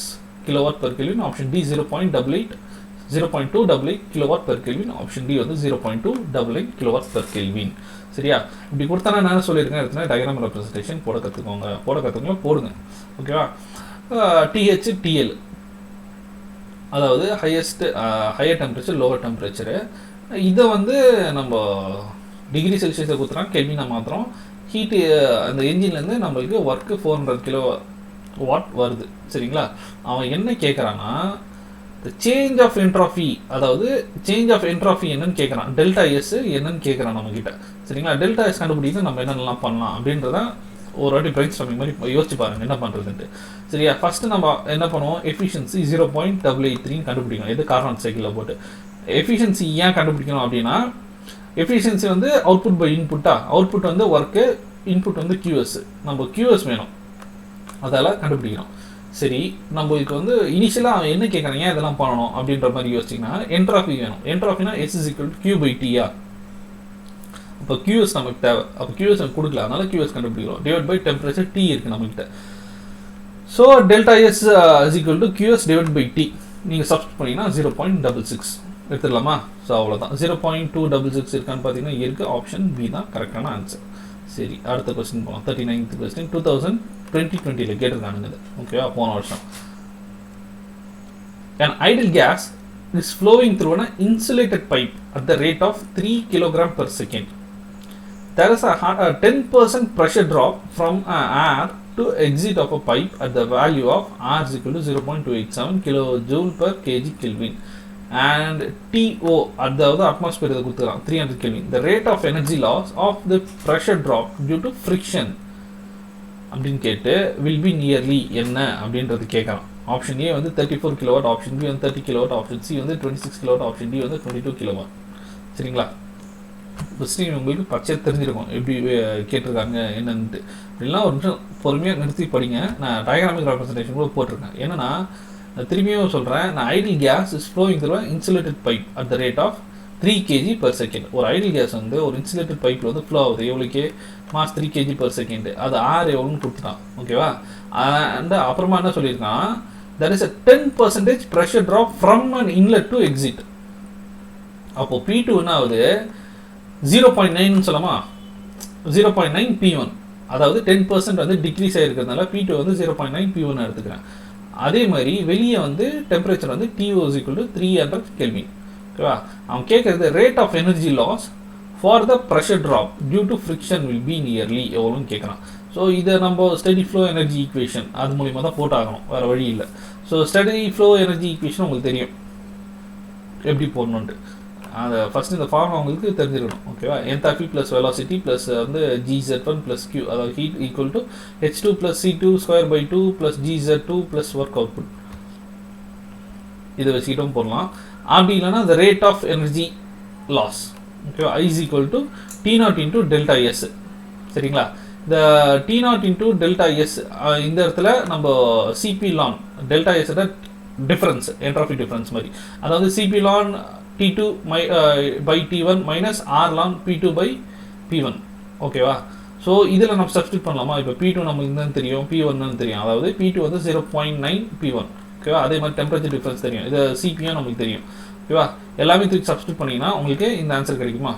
kilowatt per Kelvin. Option D 0.288 kilowatt per Kelvin. Option D வந்து 0.288 kilowatt per Kelvin. சரியா? இப்படி கொடுத்தா நான் என்ன சொல்லியிருக்கேன் எடுத்துனா diagram representation போட கற்றுக்கோங்க போடுங்க. ஓகேவா? TH TL அதாவது ஹையர் டெம்பரேச்சர் லோவர் டெம்பரேச்சரு. இதை வந்து நம்ம டிகிரி செல்சியஸை கொடுத்துறோம், கெல்வினை மாத்திரம். ஹீட்டு அந்த என்ஜின்லேருந்து நம்மளுக்கு ஒர்க்கு 400 கிலோவாட் வருது. சரிங்களா? அவன் என்ன கேட்குறான்னா, சேஞ்ச் ஆஃப் என்ட்ராஃபி, அதாவது சேஞ்ச் ஆஃப் என்ட்ராஃபி என்னன்னு கேட்குறான். டெல்டா எஸ் என்னன்னு கேட்குறான் நம்மக்கிட்ட. சரிங்களா? டெல்டா எஸ் கண்டுபிடிச்சு நம்ம என்னென்னலாம் பண்ணலாம் அப்படின்றத ஒரு வாட்டி பிரைன் ஸ்டார்மிங் மாதிரி யோசிச்சு பாருங்க என்ன பண்ணுறதுன்ட்டு. சரியா? ஃபஸ்ட்டு நம்ம என்ன பண்ணுவோம், எஃபிஷியன்சி 0.883 கண்டுபிடிக்கணும். எது? கார்னாட் சைக்கிளில் போட்டு. எஃபிஷியன்சி ஏன் கண்டுபிடிக்கணும் அப்படின்னா, எஃபிஷியன்சி வந்து அவுட்புட் பை இன்புட்டா, அவுட்புட் வந்து ஒர்க்கு, இன்புட் வந்து கியூஎஸ். நம்ம கியூஎஸ் வேணும், அதெல்லாம் கண்டுபிடிக்கணும். சரி, நம்ம இதுக்கு வந்து இனிஷியலாக அவன் என்ன கேட்குறாங்க, இதெல்லாம் பண்ணணும் அப்படின்ற மாதிரி யோசிச்சிங்கன்னா என்ட்ராஃபி வேணும். என்ட்ராஃபினா S = Q/T-ஆ. அப்போ கியூஎஸ் நமக்கு தேவை. அப்போ கியூஎஸ் நமக்கு கொடுக்கல, அதனால கியூஎஸ் கண்டுபிடிக்கிறோம். டிவைட் பை டெம்பரேச்சர் T இருக்குது நம்மகிட்ட. So delta S = QS/T. நீங்கள் சப்ஸ்டிட் பண்ணிங்கன்னா 0.66 எடுத்துடலாமா? ஸோ அவ்வளோதான். 0.266 இருக்கான்னு பார்த்தீங்கன்னா இருக்குது. ஆப்ஷன் பி தான் கரெக்டான ஆன்சர். சரி, அடுத்த கொஸ்டின் போகலாம். 39th கொஸ்டின் 2020 கேட்டிருக்கானுங்க இது. ஓகேவா, போன வருஷம். An idle gas is flowing through an insulated pipe at the rate of 3 kg per second. There is a 10% pressure drop from air to exit of a pipe at the value of R is equal to 0.287 kilojoule per kg Kelvin and TO at the atmosphere 300 Kelvin. The rate of energy loss of the pressure drop due to friction அப்படின்னு கேட்டு will be nearly என்ன அப்படின்றது கேட்கலாம். Option A வந்து 34 kilowatt, option B வந்து 30 kilowatt, option C வந்து 26 kilowatt, option D வந்து 22 kilowatt. சரிங்களா, கொஸ்டின் உங்களுக்கு பச்சை தெரிஞ்சிருக்கும் எப்படி கேட்டிருக்காங்க என்னன்ட்டு. அப்படிலாம் ஒரு நிமிஷம் பொறுமையாக நிறுத்தி படிங்க. நான் டயக்ராமிக் ரெப்ரசன்டேஷன் கூட போட்டிருக்கேன். ஏன்னா திரும்பியும் சொல்கிறேன், நான் ideal gas is flowing through insulated pipe at the rate of 3 kg per second. ஒரு ஐடில் கேஸ் வந்து ஒரு இன்சுலேட்டட் பைப்பில் வந்து ஃப்ளோ ஆகுது. எவ்வளோக்கு மாஸ் 3 kg per second. அது ஆர் எவ்வளோன்னு கொடுத்துட்டான். ஓகேவா, அண்ட் அப்புறமா என்ன சொல்லியிருக்கான், there is a 10% pressure drop from an inlet to exit. அப்போ P2 என்ன ஆகுது, 0.9 சொல்லலாமா, 0.9 P1. அதாவது 10% வந்து டிக்ரீஸ் ஆகிருக்கிறதுனால P2 வந்து 0.9 P1 எடுத்துக்கிறேன். அதே மாதிரி வெளியே வந்து டெம்பரேச்சர் வந்து TO is equal to 300 Kelvin. ஓகேவா, அவன் கேட்குறது rate of energy loss for the pressure drop due to friction will be nearly எவ்வளோன்னு கேட்குறான். ஸோ இதை நம்ம ஸ்டெடி ஃப்ளோ எனர்ஜி ஈக்குவேஷன் அது மூலிமா தான் போட்டாகணும், வேறு வழி இல்லை. So steady flow energy equation உங்களுக்கு தெரியும் எப்படி போடணுன்ட்டு. அதை ஃபஸ்ட்டு இந்த ஃபார்ம் உங்களுக்கு தெரிஞ்சிருக்கணும். ஓகேவா, என்தால்பி ப்ளஸ் வெலாசிட்டி ப்ளஸ் வந்து GZ1 ப்ளஸ் Q, அதாவது heat equal to H2 plus C2 square by 2 plus GZ2 plus work output. இதை வச்சுக்கிட்டும் போடலாம். அப்படி இல்லைன்னா the rate of energy loss. ஓகேவா, I is equal to T0 into delta S. சரிங்களா, இந்த T0 into delta S இந்த இடத்துல நம்ம CP ln delta S difference, entropy difference மாதிரி. அதாவது CP ln T2 by T1 minus R ln P2 by P1. ஓகேவா, so இதில் நம்ம சப்ஸ்டியூட் பண்ணலாமா. இப்போ P2 நம்மளுக்கு தான் தெரியும், P1 தெரியும். அதாவது P2 வந்து 0.9 P1. ஓகேவா, அதே மாதிரி டெம்பரேச்சர் டிஃபரன்ஸ் தெரியும், இது சிபியும் நமக்கு தெரியும். ஓகேவா, எல்லாமே தூக்கி சப்ஸ்டியூட் பண்ணிங்கன்னா உங்களுக்கு இந்த ஆன்சர் கிடைக்குமா.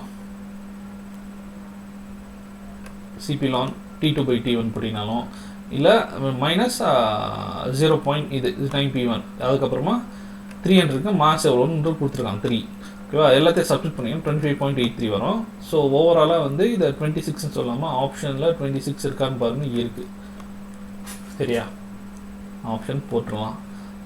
CP ln T2 by T1 போட்டினாலும் இல்லை மைனஸ் 0.9 P1, அதுக்கப்புறமா 300க்கு மாஸ் எவ்வளோன்னு கொடுத்துருக்காங்க 3. ஓகேவா, எல்லாத்தையும் சப்ஸ்டியூட் பண்ணிங்கன்னா 25.83 வரும். ஸோ ஓவராலாக வந்து இதை 26ன்னு சொல்லாமல் ஆப்ஷனில் 26 இருக்கான்னு பாருங்கள், இருக்குது. சரியா, ஆப்ஷன் போட்டுடலாம்.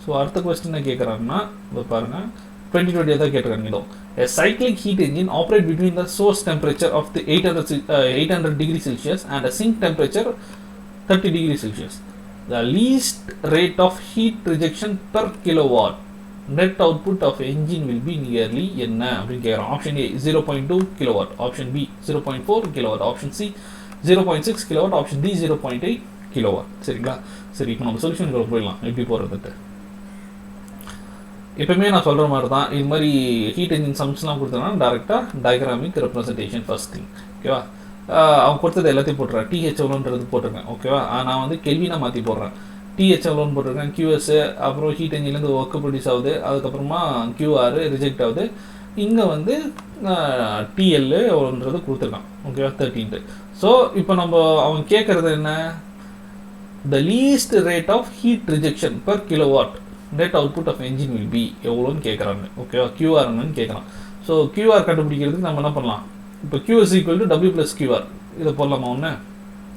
ஸோ அடுத்த கொஸ்டின் என்ன கேட்குறாங்கன்னா, இப்போ பாருங்கள் 2020 தான் கேட்டிருக்காங்க. A cyclic heat engine operate between the source temperature of the 800 degrees Celsius and a sink temperature 30 degrees Celsius. The least rate of heat rejection per kilowatt net output of engine will be nearly என்ன அப்படின்னு கேட்குறோம். Option A 0.2 kilowatt, option B 0.4 kilowatt, option C 0.6 kilowatt, option D 0.8 kilowatt. சரிங்களா, சரி இப்போ நம்ம சொல்யூஷனுக்குள்ள போயிடலாம். எப்படி போகிறதுட்டு எப்பவுமே நான் சொல்கிற மாதிரி தான், இது மாதிரி ஹீட் என்ஜின் சம்ஸ்லாம் கொடுத்தோன்னா டேரெக்டாக டயக்ராமிக் ரெப்ரசன்டேஷன் ஃபர்ஸ்ட் திங். ஓகேவா, அவங்க கொடுத்தது எல்லாத்தையும் போட்டுறேன். டிஹெச் எவ்வளோன்றது போட்டிருக்கேன். ஓகேவா, நான் வந்து கெல்வினாக மாற்றி போடுறேன். டிஹெச் எவ்வளோன்னு போட்டிருக்கேன், கியூஎஸ், அப்புறம் ஹீட் என்ஜின்லேருந்து ஒர்க்கு ப்ரொடியூஸ் ஆகுது, அதுக்கப்புறமா கியூஆர் ரிஜெக்ட் ஆகுது. இங்கே வந்து டிஎல் எவ்வளோன்றது கொடுத்துருக்கான். ஓகேவா, 13. ஸோ இப்போ நம்ம அவங்க கேட்குறது என்ன, the least rate of heat rejection per kilowatt net output of engine will be எவ்வளோன்னு கேட்குறாங்க. ஓகேவா, கியூஆர் என்னன்னு கேட்குறான். ஸோ கியூஆர் கண்டுபிடிக்கிறதுக்கு நம்ம என்ன பண்ணலாம், இப்போ QS equal to W plus QR இதை போடலாமா ஒன்று.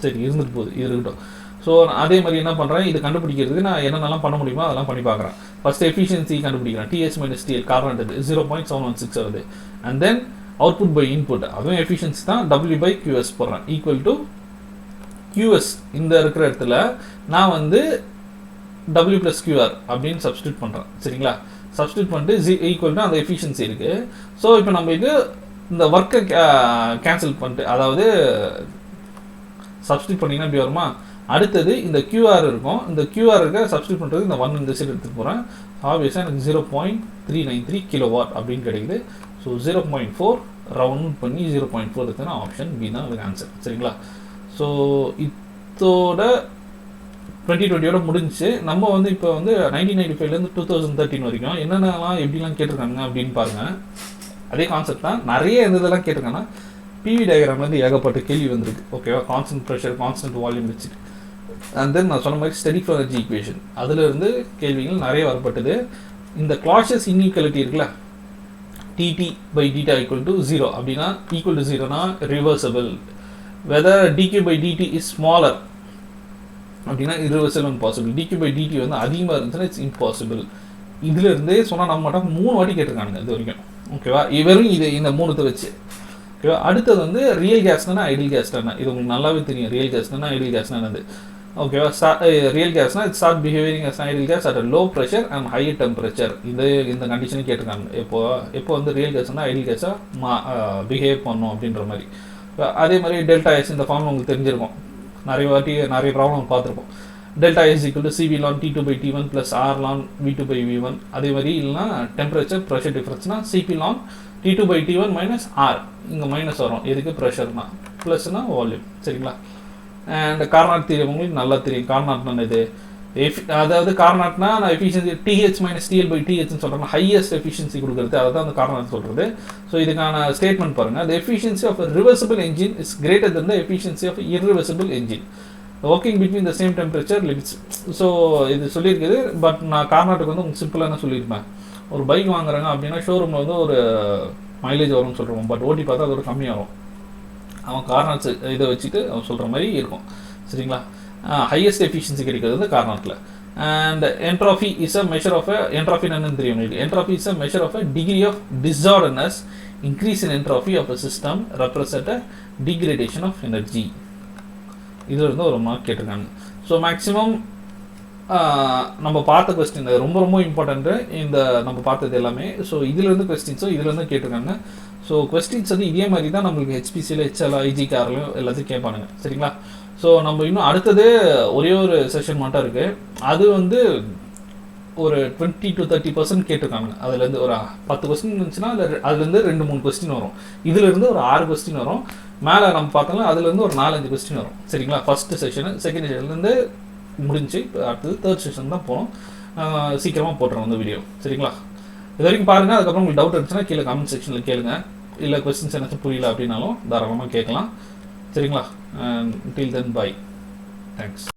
சரி, இருந்துட்டு போகுது, இது இருக்கட்டும். ஸோ அதே மாதிரி என்ன பண்ணுறேன், இது கண்டுபிடிக்கிறதுக்கு நான் என்னென்னலாம் பண்ண முடியுமோ அதெல்லாம் பண்ணி பார்க்குறேன். ஃபஸ்ட்டு எஃபிஷியன்சி கண்டுபிடிக்கிறேன். TH minus TL காரணம் 0.716 வருது. And then output by input, அதுவும் எஃபிஷியன்சி தான், W by QS போடுறேன். ஈக்குவல் டு QS இந்த இருக்கிற இடத்துல நான் வந்து W plus QR அப்படின்னு சப்ஸ்டியூட் பண்ணுறேன். சரிங்களா, சப்ஸ்டியூட் பண்ணிட்டு ஈக்குவல் டு அந்த எஃபிஷியன்சி இருக்குது. ஸோ இப்போ நம்ம இது இந்த ஒர்க்கை கேன்சல் பண்ணிட்டு, அதாவது சப்ஸ்டியூட் பண்ணிங்கன்னா இப்படி வருமா. அடுத்தது இந்த QR இருக்கும், இந்த QRக்கு சப்ஸ்டியூட் பண்ணுறது இந்த 1 இந்த சைடு எடுத்துகிட்டு போகிறேன். ஆப்வியஸாக எனக்கு 0.393 கிலோவாட் அப்படின்னு கிடைக்குது. ஸோ 0.4 ரவுண்ட் பண்ணி 0.4 எடுத்தேன்னா ஆப்ஷன் பி தான் அதுக்கு ஆன்சர். சரிங்களா, ஸோ இதோட 2020 முடிஞ்சு. நம்ம வந்து இப்போ வந்து 1995லேருந்து 2013 வரைக்கும் என்னென்னலாம் எப்படிலாம் கேட்டிருக்காங்க அப்படின்னு பாருங்கள். அதே கான்செப்ட் தான், நிறைய இதெல்லாம் கேட்டிருக்காங்கன்னா பிவி டயக்ராம்லேருந்து ஏகப்பட்ட கேள்வி வந்திருக்கு. ஓகேவா, கான்ஸ்டன்ட் ப்ரெஷர் கான்ஸ்டன்ட் வால்யூம் வச்சுட்டு. அண்ட் தென் நான் சொன்ன மாதிரி ஸ்டெடி ஃப்ளோ எனர்ஜி ஈக்குவேஷன் அதிலிருந்து கேள்விகள் நிறைய வரப்பட்டது. இந்த கிளாஷஸ் இன்இக்வாலிட்டி இருக்குல்ல, D T by theta equal to 0 அப்படின்னா ஈக்குவல் டு 0னா reversible. Whether D Q by D T is smaller அப்படின்னா irreversible and possible. D Q by D T வந்து அதிகமாக இருந்துச்சுன்னா இட்ஸ் இம்பாசிபிள். இதுல இருந்தே சொன்னால் நம்ம மட்டும் 3 வாட்டி கேட்டிருக்கானுங்க இது வரைக்கும். ஓகேவா, வெறும் இது இந்த 3 வச்சு. ஓகேவா, அடுத்தது வந்து ரியல் கேஸ்னா ஐடியல் கேஸ்னா, இது உங்களுக்கு நல்லாவே தெரியும். ரியல் கேஸ்னா ஐடியல் கேஸ்னா என்னது. ஓகேவா, ரியல் கேஸ்னா it start behaviouring as ideal gas at low pressure and high temperature. இந்த கண்டிஷனும் கேட்டிருக்காங்க. எப்போ வந்து ரியல் கேஸ்னா ஐடியல் கேஸாக பிஹேவ் பண்ணும் அப்படின்ற மாதிரி. அதே மாதிரி டெல்டா எஸ் இந்த ஃபார்ம் உங்களுக்கு தெரிஞ்சிருக்கும். நிறைய வாட்டி நிறைய ப்ராப்ளம் பார்த்துருப்போம். Delta S equal to C V ln T2 by T1 plus R ln V2 by V1. அதே மாதிரி இல்லைனா டெம்பரேச்சர் ப்ரெஷர் டிஃப்ரென்ஸ்னா C P ln T2 by T1 minus R. இங்கே மைனஸ் வரும் எதுக்கு, ப்ரெஷர்னா. ப்ளஸ்னா வால்யூம். சரிங்களா. அண்ட் கார்னாட் தியரி உங்களுக்கு நல்லா தெரியும். கார்னாட்னா இது அதாவது கார்னாட்னா நான் efficiency TH minus TL by THன்னு சொல்கிறேன். ஹையஸ்ட் எஃபிஷியன்சி கொடுக்குறது அதுதான் அந்த கார்னாட் சொல்கிறது. ஸோ இதுக்கான ஸ்டேட்மெண்ட் பாருங்கள். The efficiency of reversible engine is greater than the efficiency of irreversible engine working between the same temperature limits. So இது சொல்லியிருக்குது. பட் நான் கார்னாட்டுக்கு வந்து உங்களுக்கு சிம்பிளாக என்ன சொல்லியிருப்பேன், ஒரு பைக் வாங்குறாங்க அப்படின்னா ஷோரூமில் வந்து ஒரு மைலேஜ் வரும்னு சொல்கிறோம். பட் ஓட்டி பார்த்தா அது ஒரு கம்மியாகும். அவன் கார்னாட்ஸ் இதை வச்சுட்டு அவன் சொல்கிற மாதிரி இருக்கும். சரிங்களா. ஹையஸ்ட் எஃபிஷியன்சி கிடைக்கிறது வந்து கார்னாட்டில். And entropy is a measure of entropy என்னன்னு தெரியும் உங்களுக்கு. Entropy is a measure of a degree of disorderness. Increase in entropy of a system represent a degradation of energy. இதில் இருந்து ஒரு மார்க் கேட்டிருக்காங்க. ஸோ மேக்ஸிமம் நம்ம பார்த்த கொஸ்டின் ரொம்ப ரொம்ப இம்பார்ட்டண்ட்டு இந்த நம்ம பார்த்தது எல்லாமே. ஸோ இதுலேருந்து கொஸ்டின்ஸோ இதுலேருந்து கேட்டிருக்காங்க. ஸோ கொஸ்டின்ஸ் வந்து இதே மாதிரி தான் நம்மளுக்கு HPCயில் HL IGKRலையும் எல்லாத்தையும் கேட்பானுங்க. சரிங்களா. ஸோ நம்ம இன்னும் அடுத்தது ஒரே ஒரு செஷன் மட்டும் இருக்குது. அது வந்து ஒரு 20 to 30% கேட்டிருக்காங்க. அதுலேருந்து ஒரு 10 கொஸ்டின் இருந்துச்சுன்னா அதுலேருந்து 2-3 கொஸ்டின் வரும். இதுலேருந்து ஒரு 6 கொஸ்டின் வரும். மேலே நம்ம பார்த்தோம்னா அதுலேருந்து ஒரு 4-5 கொஸ்டின் வரும். சரிங்களா. ஃபஸ்ட்டு செஷனு செகண்ட் செஷன்லேருந்து முடிஞ்சு இப்போ அடுத்தது தேர்ட் செஷன் தான் போகணும். சீக்கிரமாக போட்டுறோம் அந்த வீடியோ. சரிங்களா. இது வரைக்கும் பாருங்கள். அதுக்கப்புறம் உங்களுக்கு டவுட் இருந்துச்சுன்னா கீழே கமெண்ட் செக்ஷனில் கேளுங்க. இல்லை கொஸ்டின்ஸ் எனக்கு புரியல அப்படின்னாலும் தாராளமாக கேட்கலாம். சரிங்களா. டில் தென் பை. தேங்க்ஸ்.